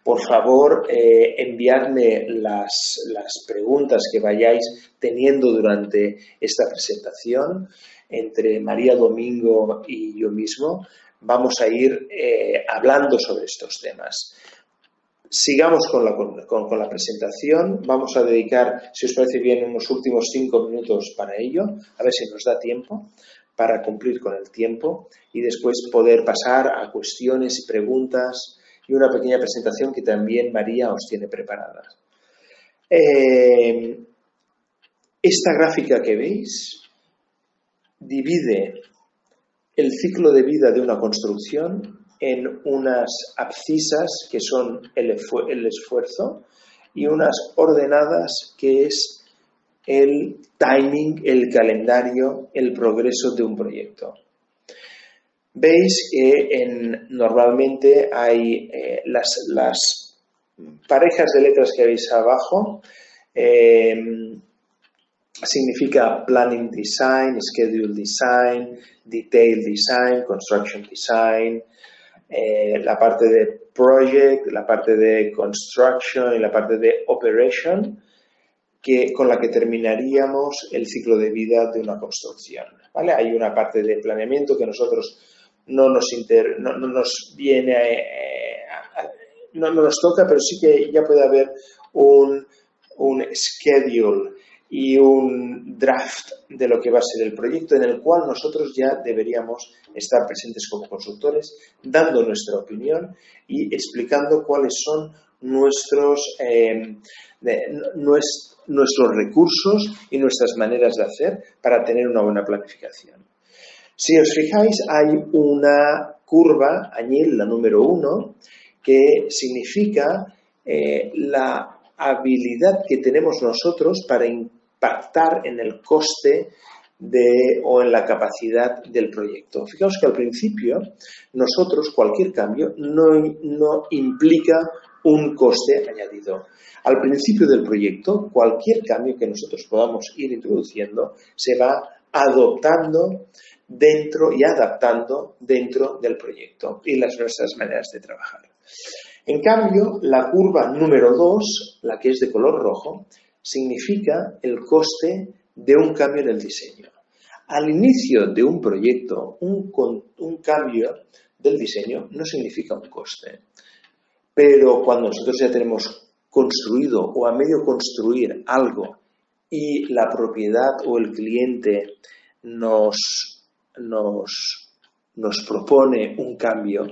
Por favor, enviadme las preguntas que vayáis teniendo durante esta presentación. Entre María Domingo y yo mismo vamos a ir hablando sobre estos temas. Sigamos con la presentación. Vamos a dedicar, si os parece bien, unos últimos 5 minutos para ello, a ver si nos da tiempo para cumplir con el tiempo y después poder pasar a cuestiones y preguntas y una pequeña presentación que también María os tiene preparada. Esta gráfica que veis divide el ciclo de vida de una construcción en unas abscisas que son el esfuerzo y unas ordenadas que es el timing, el calendario, el progreso de un proyecto. Veis que normalmente hay las parejas de letras que veis abajo, significa Planning Design, Schedule Design, Detail Design, Construction Design, la parte de Project, la parte de Construction y la parte de Operation, con la que terminaríamos el ciclo de vida de una construcción, ¿vale? Hay una parte de planeamiento que nosotros no nos toca, pero sí que ya puede haber un schedule y un draft de lo que va a ser el proyecto, en el cual nosotros ya deberíamos estar presentes como consultores, dando nuestra opinión y explicando cuáles son nuestros recursos y nuestras maneras de hacer para tener una buena planificación. Si os fijáis, hay una curva, añil, la número 1, que significa la habilidad que tenemos nosotros para impactar en el coste o en la capacidad del proyecto. Fijaos que al principio nosotros cualquier cambio no implica un coste añadido. Al principio del proyecto, cualquier cambio que nosotros podamos ir introduciendo se va adoptando dentro y adaptando dentro del proyecto y nuestras maneras de trabajar. En cambio, la curva número 2, la que es de color rojo, significa el coste de un cambio en el diseño. Al inicio de un proyecto, un cambio del diseño no significa un coste. Pero cuando nosotros ya tenemos construido o a medio construir algo y la propiedad o el cliente nos propone un cambio,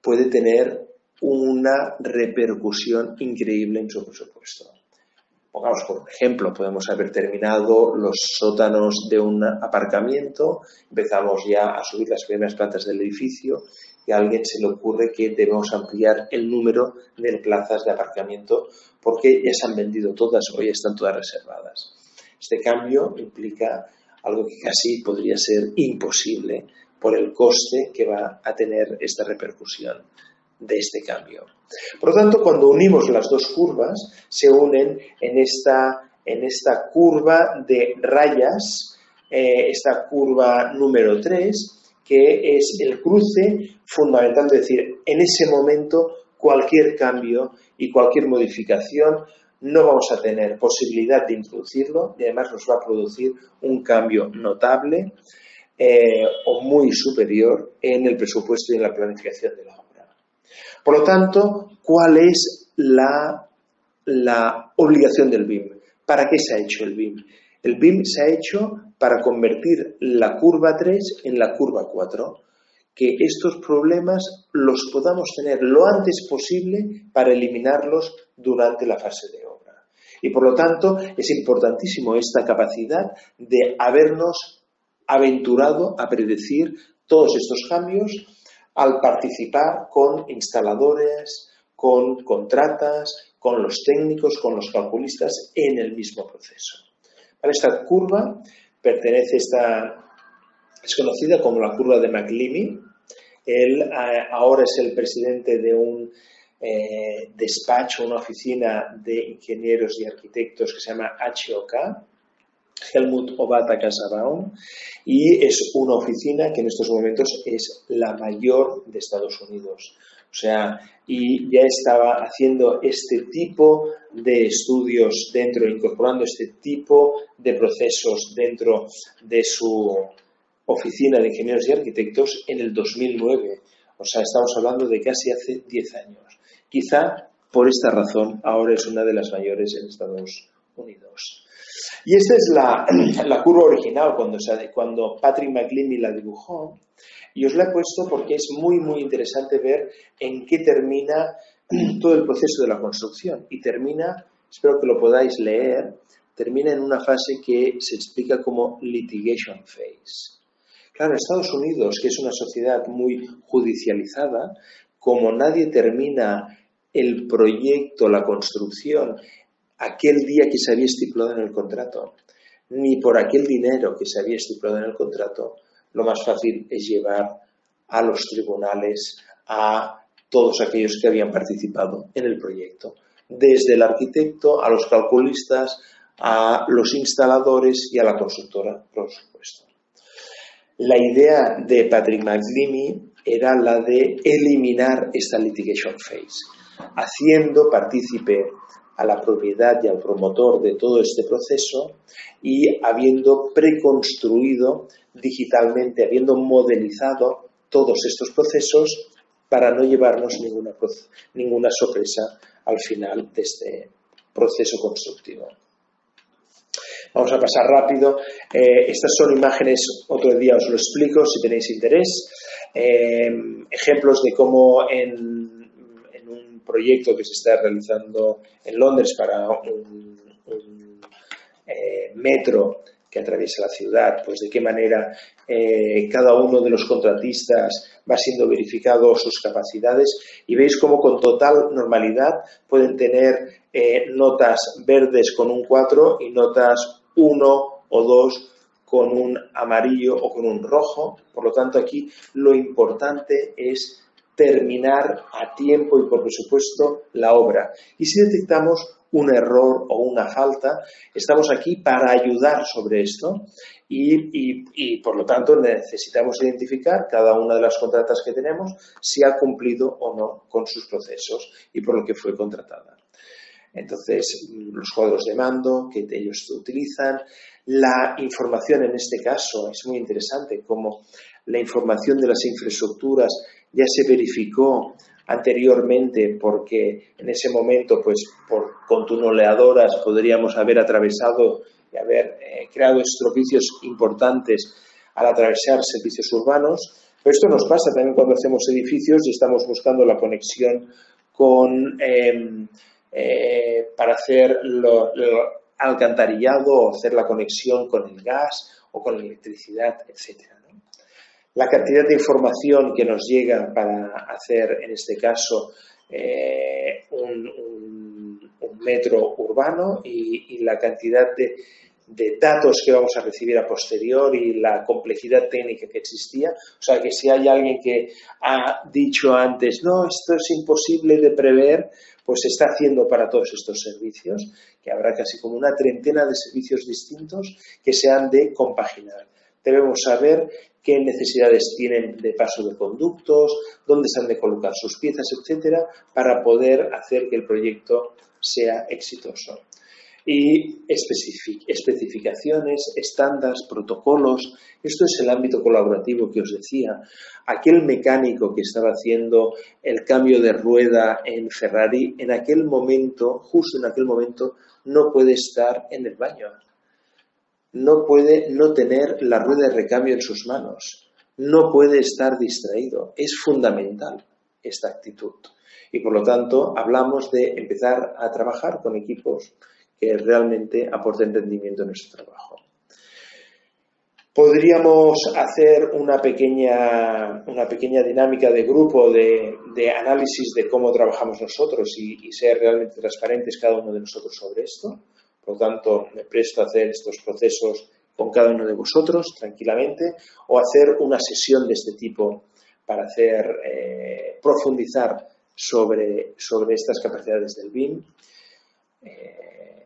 puede tener una repercusión increíble en su presupuesto. Pongamos por ejemplo, podemos haber terminado los sótanos de un aparcamiento, empezamos ya a subir las primeras plantas del edificio y a alguien se le ocurre que debemos ampliar el número de plazas de aparcamiento porque ya se han vendido todas o ya están todas reservadas. Este cambio implica algo que casi podría ser imposible por el coste que va a tener esta repercusión de este cambio. Por lo tanto, cuando unimos las dos curvas, se unen en esta curva de rayas, esta curva número 3, que es el cruce fundamental, es decir, en ese momento cualquier cambio y cualquier modificación no vamos a tener posibilidad de introducirlo y además nos va a producir un cambio notable o muy superior en el presupuesto y en la planificación de la obra. Por lo tanto, ¿cuál es la obligación del BIM? ¿Para qué se ha hecho el BIM? El BIM se ha hecho para convertir la curva 3 en la curva 4, que estos problemas los podamos tener lo antes posible para eliminarlos durante la fase de obra. Y por lo tanto, es importantísimo esta capacidad de habernos aventurado a predecir todos estos cambios al participar con instaladores, con contratas, con los técnicos, con los calculistas en el mismo proceso. Esta curva es conocida como la curva de McLeamy. Él ahora es el presidente de un despacho, una oficina de ingenieros y arquitectos que se llama HOK, Helmut Obata Casabaum, y es una oficina que en estos momentos es la mayor de Estados Unidos. O sea, y ya estaba haciendo este tipo de estudios incorporando este tipo de procesos dentro de su oficina de ingenieros y arquitectos en el 2009. O sea, estamos hablando de casi hace 10 años. Quizá por esta razón ahora es una de las mayores en Estados Unidos. Y esta es la curva original cuando Patrick McLeamy la dibujó. Y os la he puesto porque es muy, muy interesante ver en qué termina todo el proceso de la construcción. Y termina, espero que lo podáis leer, termina en una fase que se explica como litigation phase. Claro, en Estados Unidos, que es una sociedad muy judicializada, como nadie termina el proyecto, la construcción, aquel día que se había estipulado en el contrato, ni por aquel dinero que se había estipulado en el contrato, lo más fácil es llevar a los tribunales a todos aquellos que habían participado en el proyecto, desde el arquitecto a los calculistas, a los instaladores y a la constructora, por supuesto. La idea de Patrick McLeamy era la de eliminar esta litigation phase, haciendo partícipe a la propiedad y al promotor de todo este proceso y habiendo preconstruido digitalmente, habiendo modelizado todos estos procesos para no llevarnos ninguna sorpresa al final de este proceso constructivo. Vamos a pasar rápido. Estas son imágenes, otro día os lo explico si tenéis interés. Ejemplos de cómo en un proyecto que se está realizando en Londres para un metro que atraviesa la ciudad, pues de qué manera cada uno de los contratistas va siendo verificado sus capacidades, y veis cómo con total normalidad pueden tener notas verdes con un 4 y notas 1 o 2 con un amarillo o con un rojo. Por lo tanto, aquí lo importante es terminar a tiempo y por presupuesto la obra. Y si detectamos un error o una falta, estamos aquí para ayudar sobre esto y por lo tanto necesitamos identificar cada una de las contratas que tenemos si ha cumplido o no con sus procesos y por lo que fue contratada. Entonces, los cuadros de mando que ellos utilizan, la información en este caso es muy interesante, como la información de las infraestructuras ya se verificó anteriormente, porque en ese momento, pues con tuneleadoras podríamos haber atravesado y haber creado estropicios importantes al atravesar servicios urbanos. Pero esto nos pasa también cuando hacemos edificios y estamos buscando la conexión con para hacer alcantarillado o hacer la conexión con el gas o con la electricidad, etcétera. La cantidad de información que nos llega para hacer, en este caso, un metro urbano y la cantidad de datos que vamos a recibir a posterior y la complejidad técnica que existía. O sea, que si hay alguien que ha dicho antes, no, esto es imposible de prever, pues se está haciendo para todos estos servicios, que habrá casi como una treintena de servicios distintos que se han de compaginar. Debemos saber qué necesidades tienen de paso de conductos, dónde se han de colocar sus piezas, etcétera, para poder hacer que el proyecto sea exitoso. Y especificaciones, estándares, protocolos. Esto es el ámbito colaborativo que os decía. Aquel mecánico que estaba haciendo el cambio de rueda en Ferrari, en aquel momento, justo en aquel momento, no puede estar en el baño. No puede no tener la rueda de recambio en sus manos. No puede estar distraído. Es fundamental esta actitud. Y por lo tanto, hablamos de empezar a trabajar con equipos que realmente aporten rendimiento en nuestro trabajo. Podríamos hacer una pequeña dinámica de grupo de análisis de cómo trabajamos nosotros y ser realmente transparentes cada uno de nosotros sobre esto. Por lo tanto, me presto a hacer estos procesos con cada uno de vosotros tranquilamente, o hacer una sesión de este tipo para hacer profundizar sobre estas capacidades del BIM.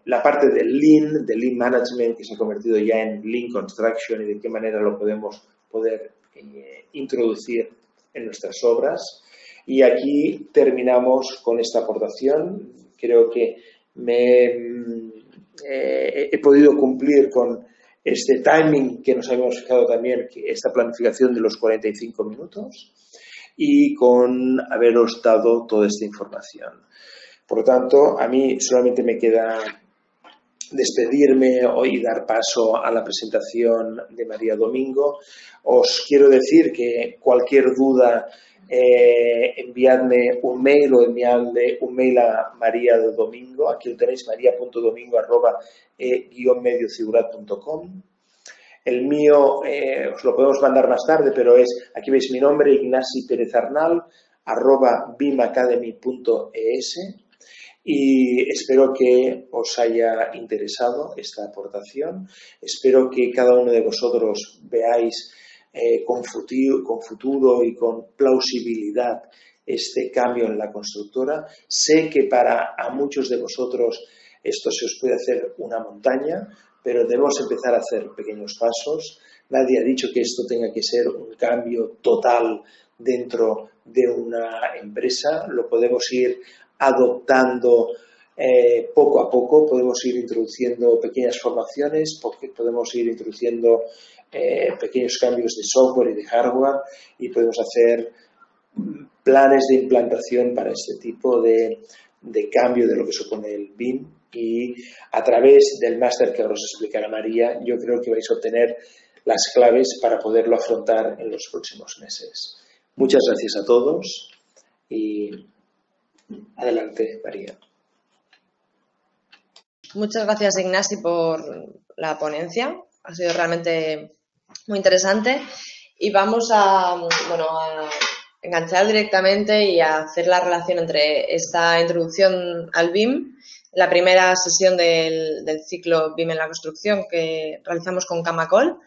La parte del Lean Management, que se ha convertido ya en Lean Construction, y de qué manera lo podemos introducir en nuestras obras. Y aquí terminamos con esta aportación. Creo que he podido cumplir con este timing que nos habíamos fijado también, que esta planificación de los 45 minutos, y con haberos dado toda esta información. Por lo tanto, a mí solamente me queda despedirme y dar paso a la presentación de María Domingo. Os quiero decir que cualquier duda, enviadme un mail o enviadle un mail a María Domingo. Aquí lo tenéis, maria.domingo@mediocigurat.com. El mío os lo podemos mandar más tarde, pero aquí veis mi nombre, Ignasi Pérez Arnal, @bimacademy.es. Y espero que os haya interesado esta aportación. Espero que cada uno de vosotros veáis con futuro y con plausibilidad este cambio en la constructora. Sé que para a muchos de vosotros esto se os puede hacer una montaña, pero debemos empezar a hacer pequeños pasos. Nadie ha dicho que esto tenga que ser un cambio total dentro de una empresa. Lo podemos ir adoptando poco a poco, podemos ir introduciendo pequeñas formaciones, podemos ir introduciendo pequeños cambios de software y de hardware, y podemos hacer planes de implantación para este tipo de cambio de lo que supone el BIM Y a través del máster que os explicará María, yo creo que vais a obtener las claves para poderlo afrontar en los próximos meses. Muchas gracias a todos y adelante, María. Muchas gracias, Ignasi, por la ponencia. Ha sido realmente muy interesante y vamos a enganchar directamente y a hacer la relación entre esta introducción al BIM, la primera sesión del ciclo BIM en la construcción que realizamos con Camacol,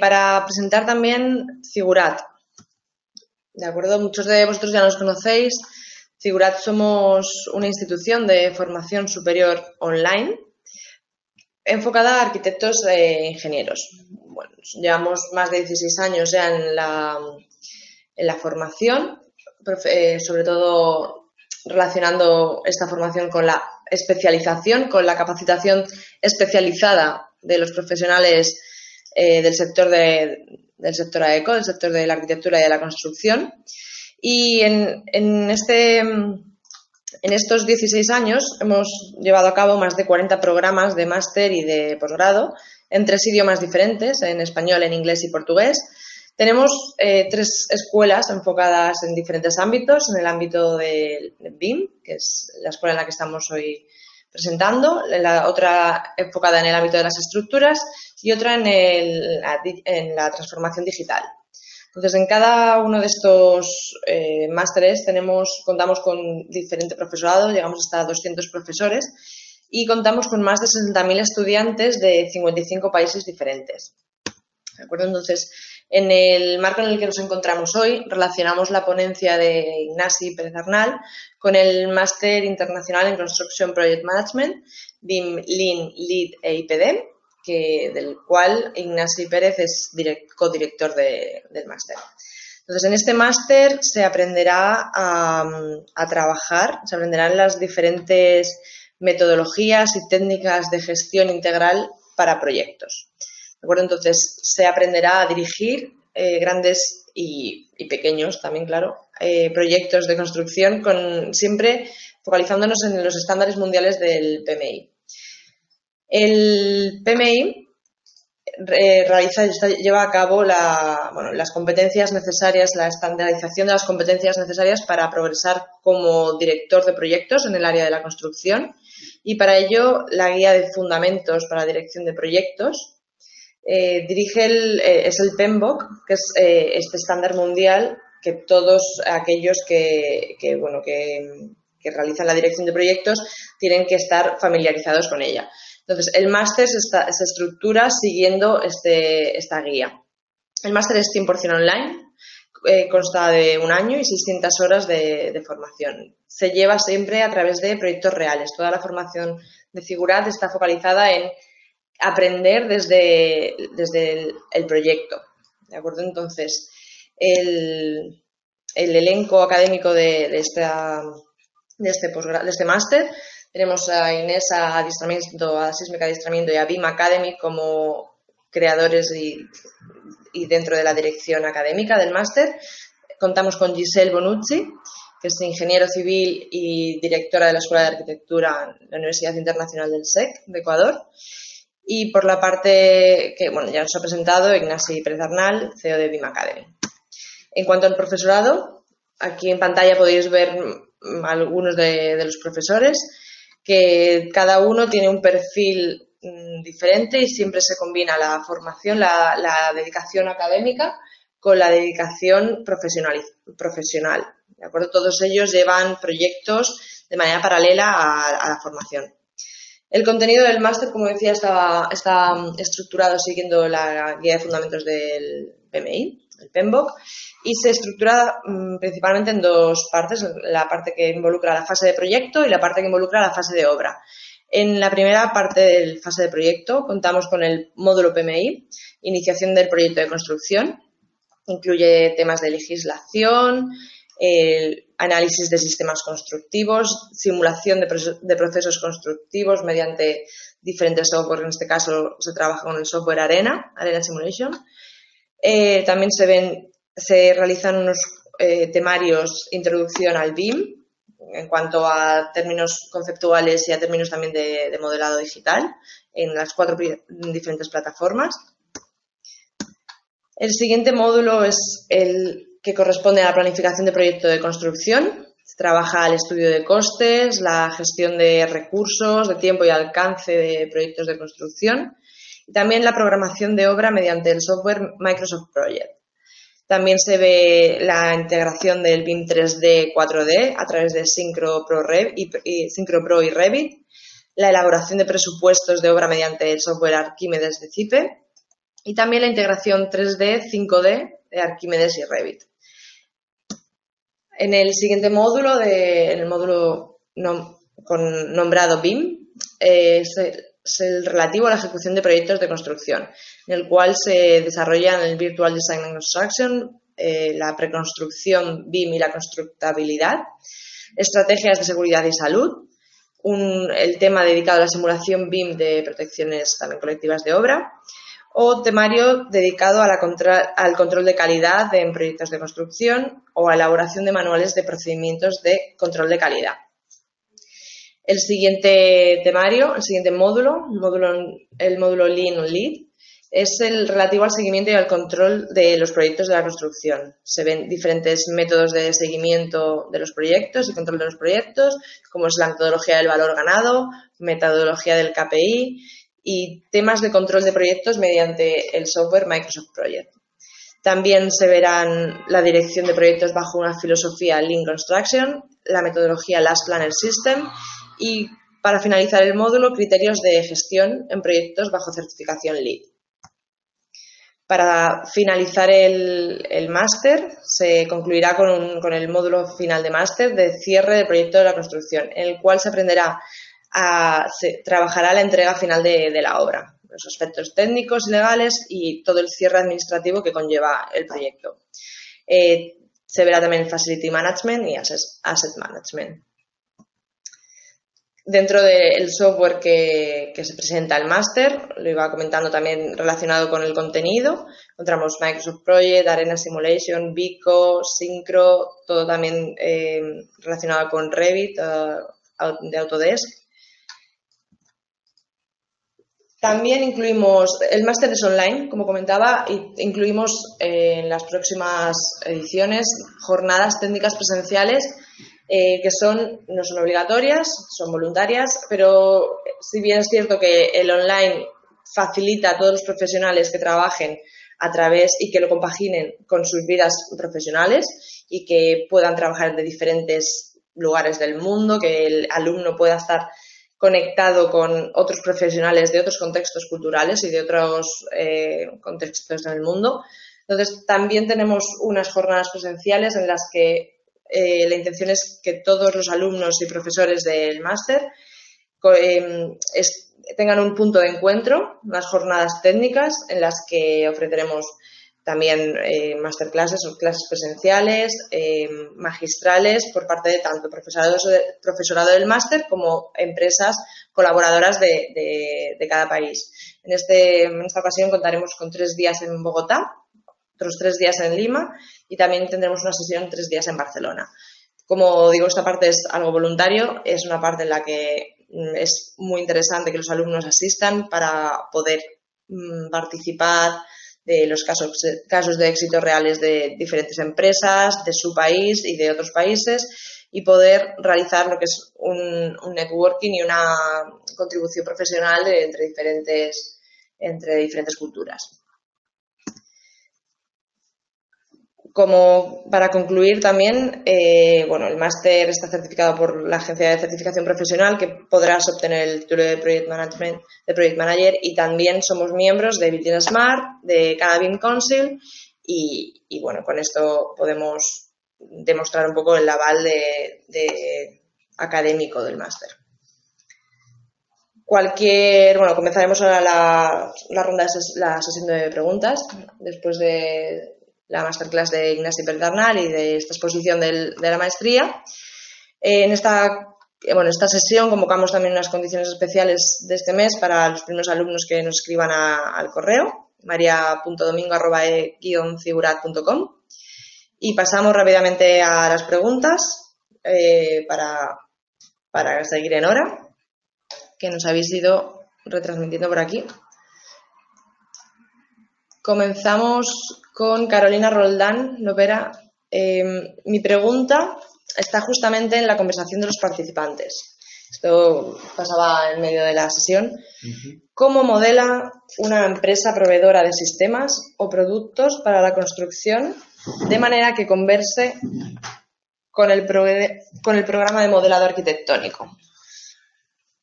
para presentar también Figurat. ¿De acuerdo? Muchos de vosotros ya nos conocéis. Figurat somos una institución de formación superior online enfocada a arquitectos e ingenieros. Bueno, llevamos más de 16 años ya en la formación, sobre todo relacionando esta formación con la especialización, con la capacitación especializada de los profesionales del sector AECO, del sector de la arquitectura y de la construcción. Y en estos 16 años hemos llevado a cabo más de 40 programas de máster y de posgrado en 3 idiomas diferentes, en español, en inglés y portugués. Tenemos 3 escuelas enfocadas en diferentes ámbitos, en el ámbito del BIM, que es la escuela en la que estamos hoy presentando, la otra enfocada en el ámbito de las estructuras y otra en la transformación digital. Entonces, en cada uno de estos másteres contamos con diferente profesorado, llegamos hasta 200 profesores y contamos con más de 60.000 estudiantes de 55 países diferentes. ¿De acuerdo? Entonces, en el marco en el que nos encontramos hoy, relacionamos la ponencia de Ignasi Pérez Arnal con el Máster Internacional en Construction Project Management, BIM, Lean, Lead e IPD, del cual Ignasi Pérez es codirector del máster. Entonces, en este máster se aprenderá a trabajar, se aprenderán las diferentes metodologías y técnicas de gestión integral para proyectos. ¿De acuerdo? Entonces, se aprenderá a dirigir grandes y pequeños también, claro, proyectos de construcción, siempre focalizándonos en los estándares mundiales del PMI. El PMI lleva a cabo las competencias necesarias, la estandarización de las competencias necesarias para progresar como director de proyectos en el área de la construcción y para ello la guía de fundamentos para la dirección de proyectos. Es el PMBOK, que es este estándar mundial que todos aquellos que realizan la dirección de proyectos tienen que estar familiarizados con ella. Entonces, el máster se estructura siguiendo esta guía. El máster es 100% online, consta de 1 año y 600 horas de formación. Se lleva siempre a través de proyectos reales. Toda la formación de Figurat está focalizada en aprender desde el proyecto. ¿De acuerdo? Entonces, el elenco académico de este máster, tenemos a Inés a adiestramiento, a Sísmica Adiestramiento y a BIM Academy como creadores y dentro de la dirección académica del máster. Contamos con Giselle Bonucci, que es ingeniero civil y directora de la Escuela de Arquitectura en la Universidad Internacional del SEC de Ecuador. Y por la parte que ya nos ha presentado Ignasi Pérez Arnal, CEO de BIM Academy. En cuanto al profesorado, aquí en pantalla podéis ver algunos de los profesores, que cada uno tiene un perfil diferente y siempre se combina la formación, la dedicación académica con la dedicación profesional. ¿De acuerdo? Todos ellos llevan proyectos de manera paralela a la formación. El contenido del máster, como decía, está estructurado siguiendo la guía de fundamentos del PMI, el PMBOK, y se estructura principalmente en 2 partes, la parte que involucra la fase de proyecto y la parte que involucra la fase de obra. En la primera parte de la fase de proyecto contamos con el módulo PMI, iniciación del proyecto de construcción, incluye temas de legislación, análisis de sistemas constructivos, simulación de procesos constructivos mediante diferentes software. En este caso se trabaja con el software Arena Simulation. También se realizan unos temarios introducción al BIM, en cuanto a términos conceptuales y a términos también de modelado digital en las 4 diferentes plataformas. El siguiente módulo es el que corresponde a la planificación de proyecto de construcción. Se trabaja el estudio de costes, la gestión de recursos, de tiempo y alcance de proyectos de construcción y también la programación de obra mediante el software Microsoft Project. También se ve la integración del BIM 3D 4D a través de Synchro Pro y Revit, la elaboración de presupuestos de obra mediante el software Archimedes de CIPE y también la integración 3D 5D de Archimedes y Revit. En el siguiente módulo, en el módulo nombrado BIM, es el relativo a la ejecución de proyectos de construcción, en el cual se desarrollan el Virtual Design and Construction, la preconstrucción BIM y la constructabilidad, estrategias de seguridad y salud, el tema dedicado a la simulación BIM de protecciones también colectivas de obra, o temario dedicado al control de calidad en proyectos de construcción o a elaboración de manuales de procedimientos de control de calidad. El siguiente temario, el siguiente módulo, el módulo Lean Lead, es el relativo al seguimiento y al control de los proyectos de la construcción. Se ven diferentes métodos de seguimiento de los proyectos y control de los proyectos, como es la metodología del valor ganado, metodología del KPI y temas de control de proyectos mediante el software Microsoft Project. También se verán la dirección de proyectos bajo una filosofía Lean Construction, la metodología Last Planner System y, para finalizar el módulo, criterios de gestión en proyectos bajo certificación LEED. Para finalizar el máster, se concluirá con el módulo final de máster de cierre del proyecto de la construcción, en el cual se trabajará la entrega final de la obra, los aspectos técnicos y legales y todo el cierre administrativo que conlleva el proyecto. Se verá también Facility Management y Asset Management. Dentro del software que se presenta el máster, lo iba comentando también relacionado con el contenido, encontramos Microsoft Project, Arena Simulation, Vico, Synchro, todo también relacionado con Revit de Autodesk. También incluimos, el máster es online, como comentaba, y incluimos en las próximas ediciones jornadas técnicas presenciales que no son obligatorias, son voluntarias, pero si bien es cierto que el online facilita a todos los profesionales que trabajen a través y que lo compaginen con sus vidas profesionales y que puedan trabajar de diferentes lugares del mundo, que el alumno pueda estar conectado con otros profesionales de otros contextos culturales y de otros contextos en el mundo. Entonces, también tenemos unas jornadas presenciales en las que la intención es que todos los alumnos y profesores del máster tengan un punto de encuentro, unas jornadas técnicas en las que ofreceremos también masterclasses o clases presenciales, magistrales por parte de tanto profesorado del máster como empresas colaboradoras de cada país. En esta ocasión contaremos con 3 días en Bogotá, otros 3 días en Lima y también tendremos una sesión 3 días en Barcelona. Como digo, esta parte es algo voluntario, es una parte en la que es muy interesante que los alumnos asistan para poder participar de los casos de éxito reales de diferentes empresas, de su país y de otros países y poder realizar lo que es un networking y una contribución profesional entre diferentes culturas. Como para concluir también, el máster está certificado por la Agencia de Certificación Profesional, que podrás obtener el título de Project Manager, y también somos miembros de Building Smart, de cada BIM Council y con esto podemos demostrar un poco el aval de académico del máster. Comenzaremos ahora la ronda la sesión de preguntas después de la masterclass de Ignasi Pedernal y de esta exposición de la maestría. En esta sesión convocamos también unas condiciones especiales de este mes para los primeros alumnos que nos escriban al correo maria.domingo@e-figurat.com y pasamos rápidamente a las preguntas. para seguir en hora, que nos habéis ido retransmitiendo por aquí. Comenzamos con Carolina Roldán Lopera. Mi pregunta está justamente en la conversación de los participantes. Esto pasaba en medio de la sesión. ¿Cómo modela una empresa proveedora de sistemas o productos para la construcción de manera que converse con el programa de modelado arquitectónico?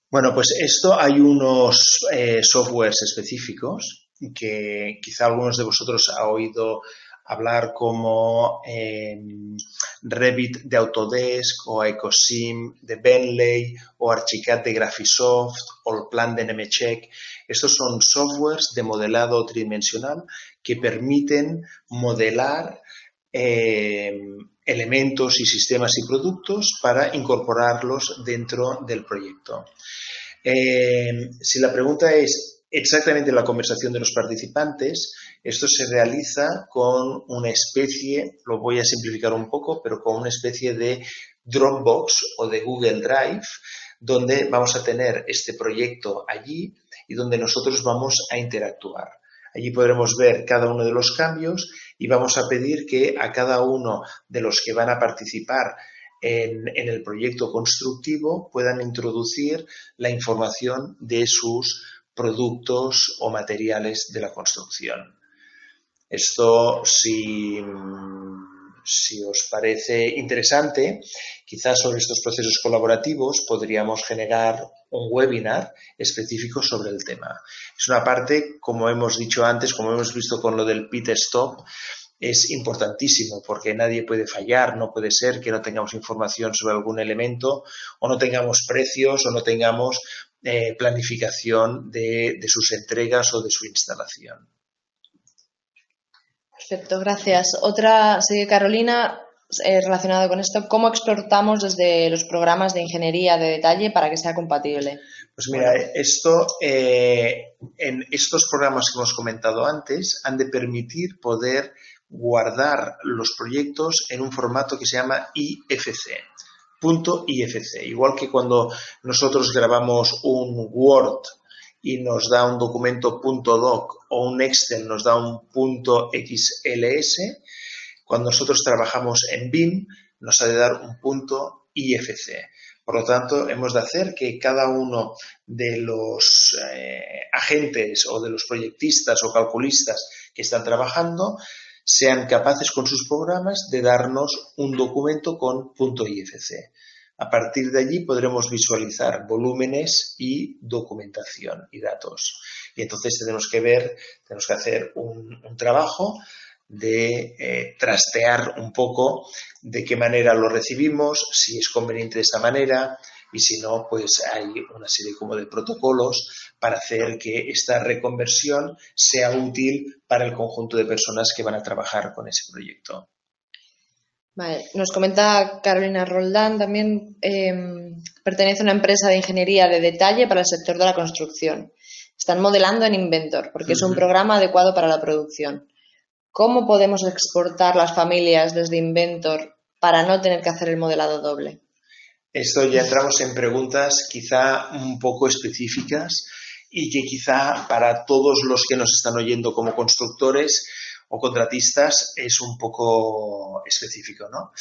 Bueno, pues esto hay unos softwares específicos que quizá algunos de vosotros ha oído hablar, como Revit de Autodesk, o Ecosim de Bentley, o Archicad de Graphisoft, o el Plan de Nemetschek. Estos son softwares de modelado tridimensional que permiten modelar elementos y sistemas y productos para incorporarlos dentro del proyecto. Si la pregunta es exactamente la conversación de los participantes, esto se realiza con una especie, lo voy a simplificar un poco, pero con una especie de Dropbox o de Google Drive, donde vamos a tener este proyecto allí y donde nosotros vamos a interactuar. Allí podremos ver cada uno de los cambios y vamos a pedir que a cada uno de los que van a participar en el proyecto constructivo puedan introducir la información de sus productos o materiales de la construcción. Esto, si os parece interesante, quizás sobre estos procesos colaborativos podríamos generar un webinar específico sobre el tema. Es una parte, como hemos dicho antes, como hemos visto con lo del pit stop, es importantísimo porque nadie puede fallar. No puede ser que no tengamos información sobre algún elemento, o no tengamos precios, o no tengamos planificación de sus entregas o de su instalación. Perfecto, gracias. Otra, sigue Carolina, relacionada con esto. ¿Cómo exportamos desde los programas de ingeniería de detalle para que sea compatible? Pues mira, esto en estos programas que hemos comentado antes han de permitir poder guardar los proyectos en un formato que se llama IFC. .ifc. Igual que cuando nosotros grabamos un Word y nos da un documento .doc, o un Excel nos da un .xls, cuando nosotros trabajamos en BIM nos ha de dar un .ifc. Por lo tanto, hemos de hacer que cada uno de los agentes o de los proyectistas o calculistas que están trabajando sean capaces con sus programas de darnos un documento con .ifc. A partir de allí podremos visualizar volúmenes y documentación y datos. Y entonces tenemos que hacer un trabajo de trastear un poco de qué manera lo recibimos, si es conveniente de esa manera, y si no, pues hay una serie como de protocolos para hacer que esta reconversión sea útil para el conjunto de personas que van a trabajar con ese proyecto. Vale. Nos comenta Carolina Roldán también, pertenece a una empresa de ingeniería de detalle para el sector de la construcción. Están modelando en Inventor porque es un programa adecuado para la producción. ¿Cómo podemos exportar las familias desde Inventor para no tener que hacer el modelado doble? Esto ya entramos en preguntas quizá un poco específicas y que quizá para todos los que nos están oyendo como constructores o contratistas es un poco específico, ¿no?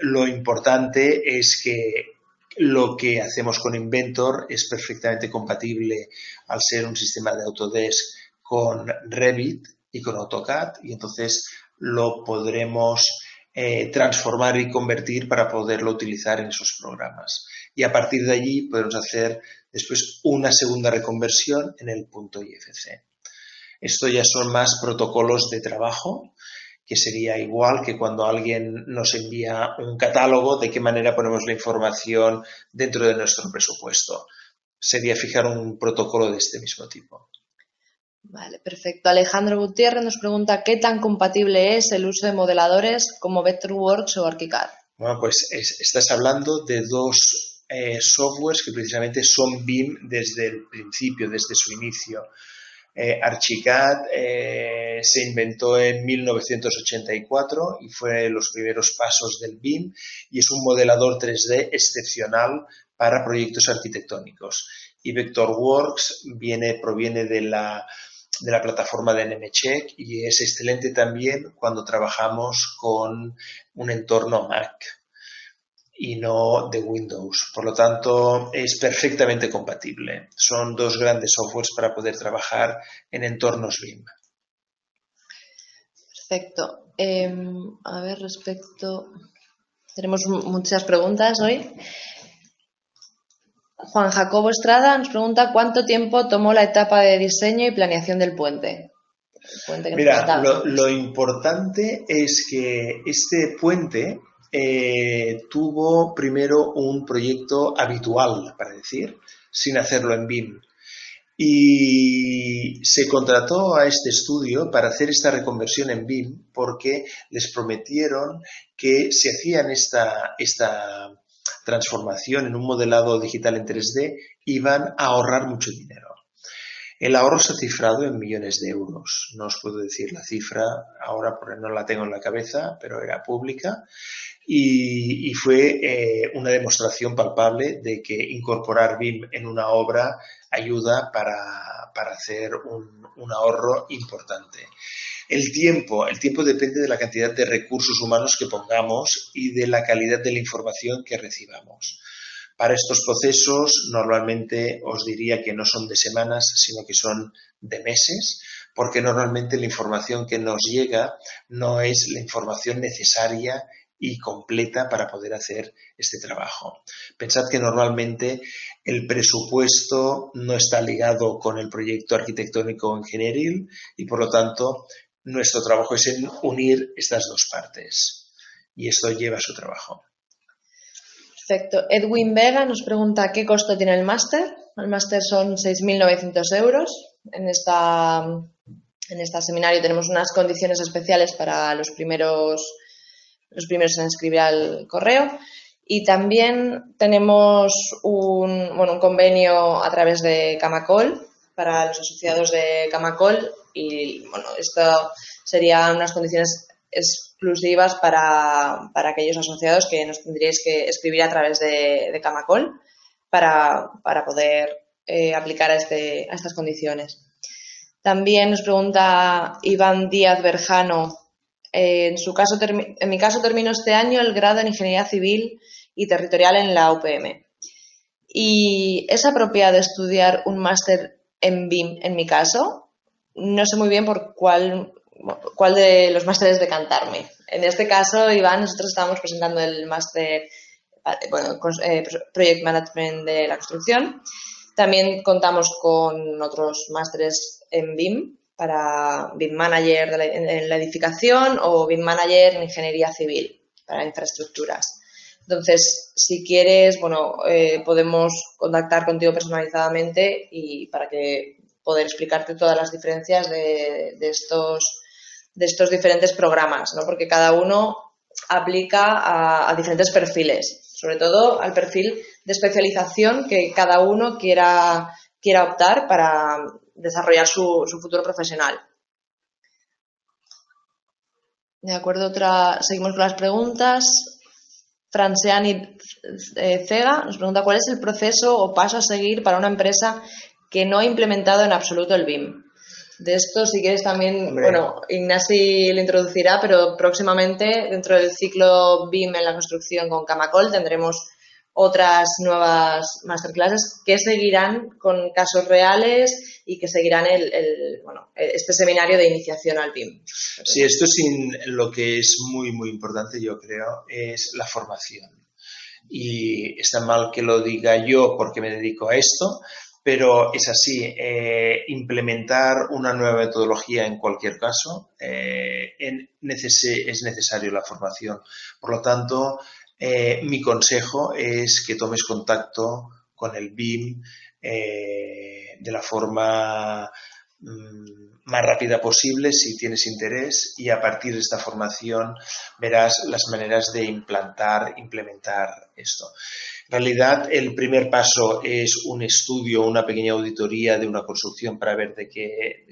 Lo importante es que lo que hacemos con Inventor es perfectamente compatible, al ser un sistema de Autodesk, con Revit y con AutoCAD, y entonces lo podremos transformar y convertir para poderlo utilizar en esos programas. Y a partir de allí podemos hacer después una segunda reconversión en el .ifc. Esto ya son más protocolos de trabajo, que sería igual que cuando alguien nos envía un catálogo, de qué manera ponemos la información dentro de nuestro presupuesto. Sería fijar un protocolo de este mismo tipo. Vale, perfecto. Alejandro Gutiérrez nos pregunta ¿qué tan compatible es el uso de modeladores como Vectorworks o ArchiCAD? Bueno, pues estás hablando de dos softwares que precisamente son BIM desde el principio, desde su inicio. Archicad se inventó en 1984 y fue los primeros pasos del BIM y es un modelador 3D excepcional para proyectos arquitectónicos. Y Vectorworks proviene de la plataforma de Nemetschek y es excelente también cuando trabajamos con un entorno Mac y no de Windows. Por lo tanto, es perfectamente compatible. Son dos grandes softwares para poder trabajar en entornos BIM. Perfecto. A ver, tenemos muchas preguntas hoy. Juan Jacobo Estrada nos pregunta ¿cuánto tiempo tomó la etapa de diseño y planeación del puente? Mira, lo importante es que este puente tuvo primero un proyecto habitual, para decir, sin hacerlo en BIM. Y se contrató a este estudio para hacer esta reconversión en BIM porque les prometieron que si hacían esta transformación en un modelado digital en 3D iban a ahorrar mucho dinero. El ahorro se ha cifrado en millones de euros. No os puedo decir la cifra ahora porque no la tengo en la cabeza, pero era pública. Y fue una demostración palpable de que incorporar BIM en una obra ayuda para hacer un ahorro importante. El tiempo depende de la cantidad de recursos humanos que pongamos y de la calidad de la información que recibamos. Para estos procesos normalmente os diría que no son de semanas, sino que son de meses, porque normalmente la información que nos llega no es la información necesaria y completa para poder hacer este trabajo. Pensad que normalmente el presupuesto no está ligado con el proyecto arquitectónico o ingenieril y por lo tanto nuestro trabajo es en unir estas dos partes y esto lleva su trabajo. Perfecto. Edwin Vega nos pregunta ¿qué costo tiene el máster? El máster son 6.900 euros. En este seminario tenemos unas condiciones especiales para los primeros en inscribir al correo y también tenemos un convenio a través de Camacol para los asociados de Camacol y esto serían unas condiciones exclusivas para aquellos asociados que nos tendríais que escribir a través de Camacol para poder aplicar a estas condiciones. También nos pregunta Iván Díaz Berjano, en mi caso termino este año el grado en Ingeniería Civil y Territorial en la UPM. ¿Y es apropiado estudiar un máster en BIM en mi caso? No sé muy bien por cuál de los másteres decantarme. En este caso, Iván, nosotros estábamos presentando el máster Project Management de la construcción. También contamos con otros másteres en BIM para BIM Manager en la edificación o BIM Manager en Ingeniería Civil para infraestructuras. Entonces, si quieres, podemos contactar contigo personalizadamente y para poder explicarte todas las diferencias de estos diferentes programas, ¿no? Porque cada uno aplica a diferentes perfiles, sobre todo al perfil de especialización que cada uno quiera optar para desarrollar su futuro profesional. De acuerdo, seguimos con las preguntas. Franceani Cega nos pregunta ¿cuál es el proceso o paso a seguir para una empresa que no ha implementado en absoluto el BIM? De esto, si quieres también, Ignasi lo introducirá, pero próximamente dentro del ciclo BIM en la construcción con Camacol tendremos otras nuevas masterclasses que seguirán con casos reales y que seguirán este seminario de iniciación al BIM. Sí, esto lo que es muy, muy importante, yo creo, es la formación. Y está mal que lo diga yo porque me dedico a esto, pero es así, implementar una nueva metodología en cualquier caso es necesario la formación. Por lo tanto, mi consejo es que tomes contacto con el BIM de la forma más rápida posible si tienes interés y a partir de esta formación verás las maneras de implementar esto. En realidad, el primer paso es un estudio, una pequeña auditoría de una construcción para ver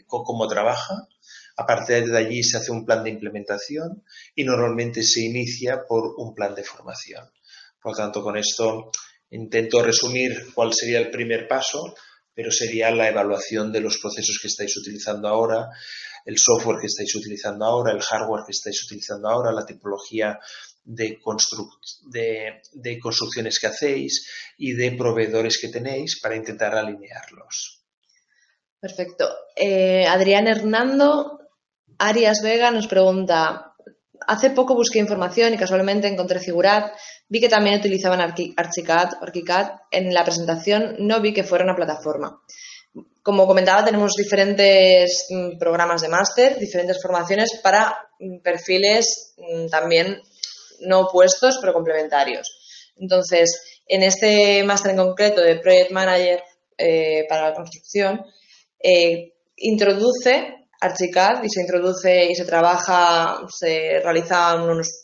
cómo trabaja. A partir de allí se hace un plan de implementación y normalmente se inicia por un plan de formación. Por lo tanto, con esto intento resumir cuál sería el primer paso, pero sería la evaluación de los procesos que estáis utilizando ahora, el software que estáis utilizando ahora, el hardware que estáis utilizando ahora, la tipología de construcciones que hacéis y de proveedores que tenéis para intentar alinearlos. Perfecto. Adrián Hernando Arias Vega nos pregunta: hace poco busqué información y casualmente encontré Figurat. Vi que también utilizaban ArchiCAD. En la presentación no vi que fuera una plataforma. Como comentaba, tenemos diferentes programas de máster, diferentes formaciones para perfiles también no opuestos, pero complementarios. Entonces, en este máster en concreto de Project Manager para la construcción, introduce ArchiCAD y se trabaja, se realizan unos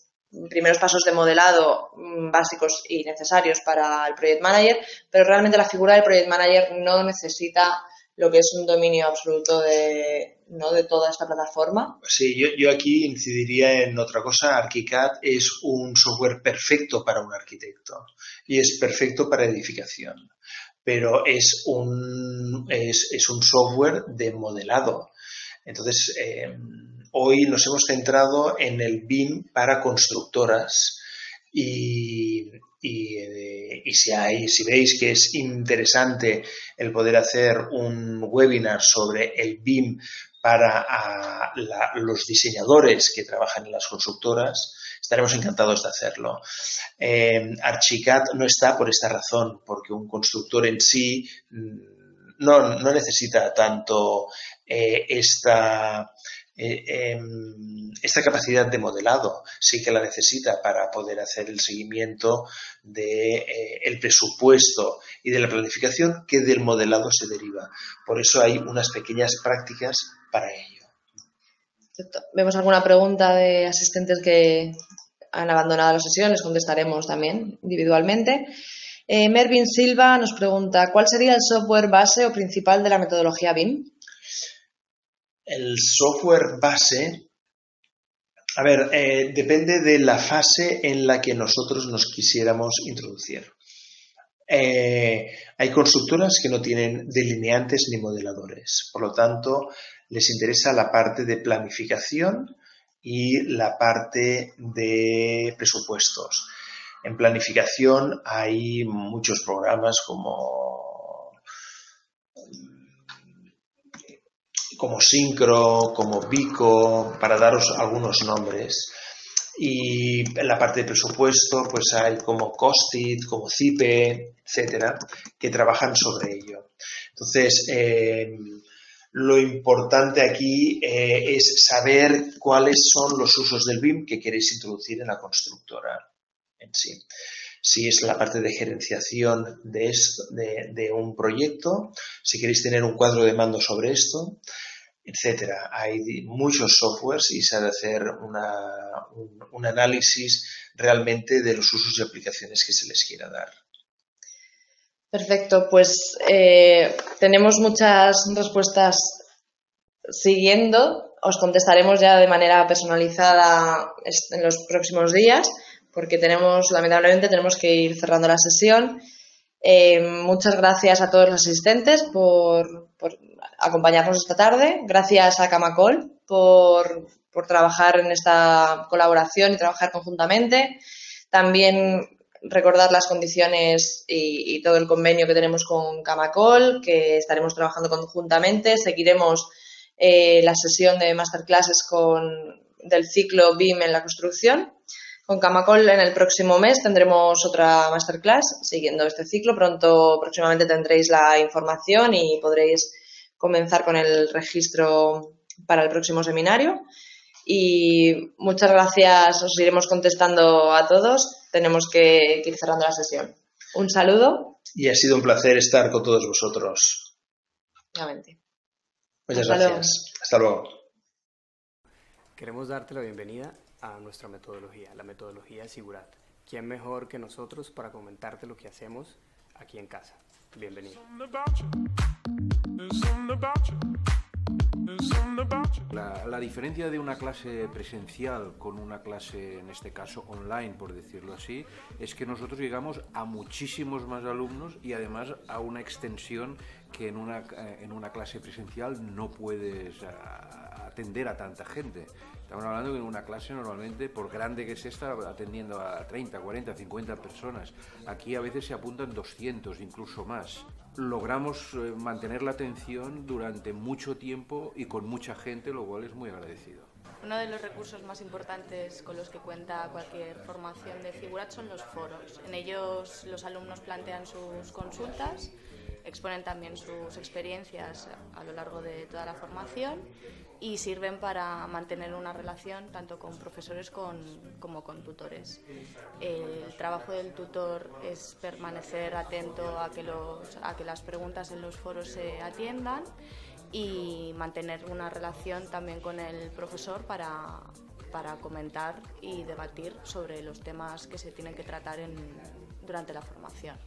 primeros pasos de modelado básicos y necesarios para el Project Manager, pero realmente la figura del Project Manager no necesita lo que es un dominio absoluto de toda esta plataforma. Sí, yo aquí incidiría en otra cosa. ArchiCAD es un software perfecto para un arquitecto y es perfecto para edificación, pero es un software de modelado. Entonces, hoy nos hemos centrado en el BIM para constructoras y si veis que es interesante el poder hacer un webinar sobre el BIM para los diseñadores que trabajan en las constructoras, estaremos encantados de hacerlo. ArchiCAD no está por esta razón, porque un constructor en sí no necesita tanto esta capacidad de modelado. Sí que la necesita para poder hacer el seguimiento del presupuesto y de la planificación que del modelado se deriva. Por eso hay unas pequeñas prácticas para ello. Perfecto. Vemos alguna pregunta de asistentes que han abandonado la sesión, les contestaremos también individualmente. Mervin Silva nos pregunta: ¿cuál sería el software base o principal de la metodología BIM? El software base, depende de la fase en la que nosotros nos quisiéramos introducir. Hay constructoras que no tienen delineantes ni modeladores, por lo tanto les interesa la parte de planificación y la parte de presupuestos. En planificación hay muchos programas como Syncro, como Vico, para daros algunos nombres. Y en la parte de presupuesto, pues hay como Costit, como Cipe, etcétera, que trabajan sobre ello. Entonces, lo importante aquí es saber cuáles son los usos del BIM que queréis introducir en la constructora en sí. Si es la parte de gerenciación de un proyecto, si queréis tener un cuadro de mando sobre esto, etcétera. Hay muchos softwares y se ha de hacer un análisis realmente de los usos y aplicaciones que se les quiera dar. Perfecto, pues tenemos muchas respuestas siguiendo. Os contestaremos ya de manera personalizada en los próximos días, porque lamentablemente tenemos que ir cerrando la sesión. Muchas gracias a todos los asistentes por acompañarnos esta tarde. Gracias a Camacol por trabajar en esta colaboración y trabajar conjuntamente. También recordar las condiciones y todo el convenio que tenemos con Camacol, que estaremos trabajando conjuntamente. Seguiremos la sesión de masterclasses del ciclo BIM en la construcción. Con Camacol en el próximo mes tendremos otra masterclass siguiendo este ciclo. Próximamente tendréis la información y podréis comenzar con el registro para el próximo seminario. Y muchas gracias, os iremos contestando a todos. Tenemos que ir cerrando la sesión. Un saludo. Y ha sido un placer estar con todos vosotros. Nuevamente. Muchas gracias. Hasta luego. Queremos darte la bienvenida a nuestra metodología, la metodología Figurat. ¿quién mejor que nosotros para comentarte lo que hacemos aquí en casa? Bienvenido. La diferencia de una clase presencial con una clase, en este caso online, por decirlo así, es que nosotros llegamos a muchísimos más alumnos y además a una extensión que en una clase presencial no puedes atender a tanta gente. Estamos hablando que en una clase normalmente, por grande que sea, está atendiendo a 30, 40, 50 personas. Aquí a veces se apuntan 200, incluso más. Logramos mantener la atención durante mucho tiempo y con mucha gente, lo cual es muy agradecido. Uno de los recursos más importantes con los que cuenta cualquier formación de Figurat son los foros. En ellos los alumnos plantean sus consultas, exponen también sus experiencias a lo largo de toda la formación y sirven para mantener una relación tanto con profesores como con tutores. El trabajo del tutor es permanecer atento a que las preguntas en los foros se atiendan y mantener una relación también con el profesor para comentar y debatir sobre los temas que se tienen que tratar durante la formación.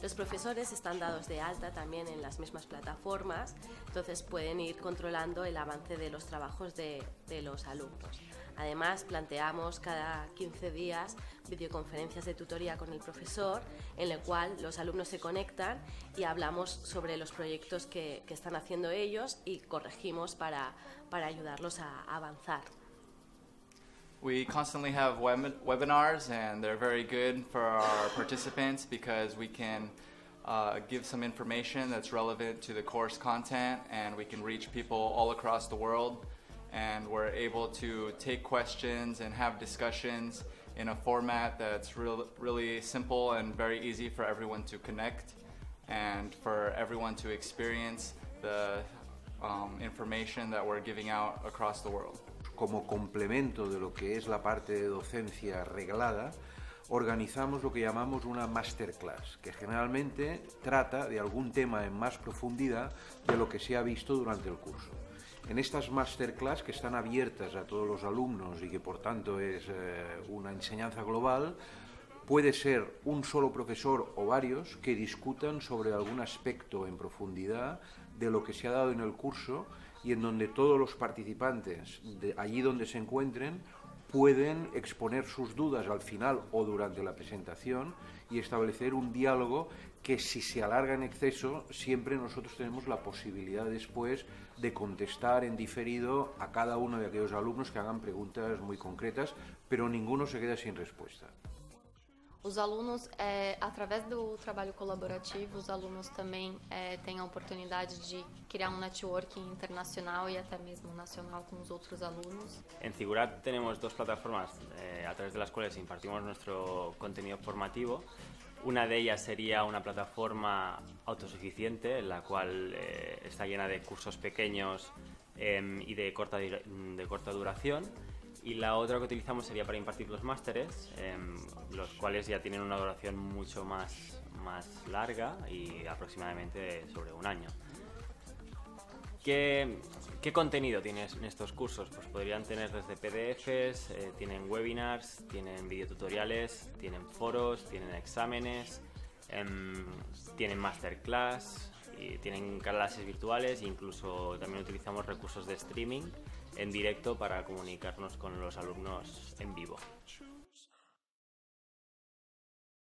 Los profesores están dados de alta también en las mismas plataformas, entonces pueden ir controlando el avance de los trabajos de los alumnos. Además, planteamos cada 15 días videoconferencias de tutoría con el profesor, en la cual los alumnos se conectan y hablamos sobre los proyectos que están haciendo ellos y corregimos para ayudarlos a avanzar. We constantly have webinars, and they're very good for our participants because we can give some information that's relevant to the course content, and we can reach people all across the world, and we're able to take questions and have discussions in a format that's really simple and very easy for everyone to connect and for everyone to experience the information that we're giving out across the world. Como complemento de lo que es la parte de docencia reglada, organizamos lo que llamamos una masterclass, que generalmente trata de algún tema en más profundidad de lo que se ha visto durante el curso. En estas masterclass, que están abiertas a todos los alumnos y que por tanto es una enseñanza global, puede ser un solo profesor o varios que discutan sobre algún aspecto en profundidad de lo que se ha dado en el curso y en donde todos los participantes, allí donde se encuentren, pueden exponer sus dudas al final o durante la presentación y establecer un diálogo que, si se alarga en exceso, siempre nosotros tenemos la posibilidad después de contestar en diferido a cada uno de aquellos alumnos que hagan preguntas muy concretas, pero ninguno se queda sin respuesta. Os alunos, através do trabalho colaborativo, os alunos também têm a oportunidade de criar um networking internacional e até mesmo nacional con os otros alumnos. En Figurat tenemos dos plataformas a través de las cuales impartimos nuestro contenido formativo. Una de ellas sería una plataforma autosuficiente, en la cual está llena de cursos pequeños y de corta duración. Y la otra que utilizamos sería para impartir los másteres, los cuales ya tienen una duración mucho más larga y aproximadamente sobre un año. ¿Qué contenido tienes en estos cursos? Pues podrían tener desde PDFs, tienen webinars, tienen videotutoriales, tienen foros, tienen exámenes, tienen masterclass, y tienen clases virtuales e incluso también utilizamos recursos de streaming en directo para comunicarnos con los alumnos en vivo.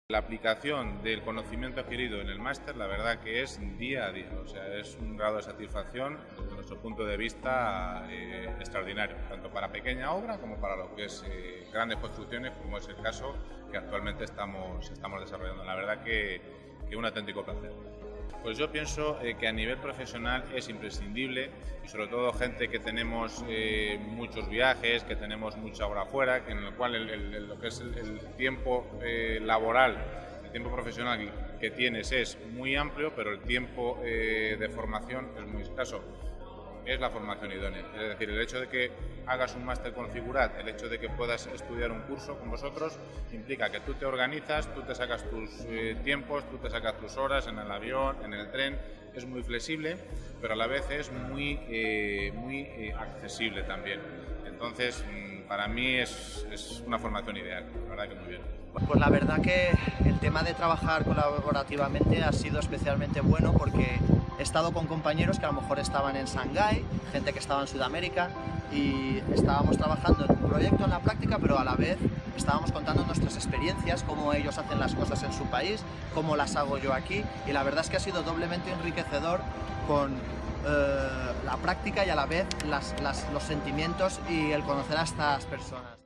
La aplicación del conocimiento adquirido en el máster, la verdad que es día a día, o sea, es un grado de satisfacción desde nuestro punto de vista extraordinario, tanto para pequeña obra como para lo que es grandes construcciones, como es el caso que actualmente estamos desarrollando. La verdad que un auténtico placer. Pues yo pienso que a nivel profesional es imprescindible, y sobre todo gente que tenemos muchos viajes, que tenemos mucha hora fuera, en el cual lo que es el tiempo laboral, el tiempo profesional que tienes es muy amplio, pero el tiempo de formación es muy escaso. Es la formación idónea, es decir, el hecho de que hagas un máster con Figurat, el hecho de que puedas estudiar un curso con vosotros, implica que tú te organizas, tú te sacas tus tiempos, tú te sacas tus horas en el avión, en el tren, es muy flexible, pero a la vez es muy accesible también. Entonces, para mí es una formación ideal, la verdad que muy bien. Pues la verdad que el tema de trabajar colaborativamente ha sido especialmente bueno porque he estado con compañeros que a lo mejor estaban en Shanghái, gente que estaba en Sudamérica y estábamos trabajando en un proyecto en la práctica, pero a la vez estábamos contando nuestras experiencias, cómo ellos hacen las cosas en su país, cómo las hago yo aquí, y la verdad es que ha sido doblemente enriquecedor con la práctica y a la vez los sentimientos y el conocer a estas personas.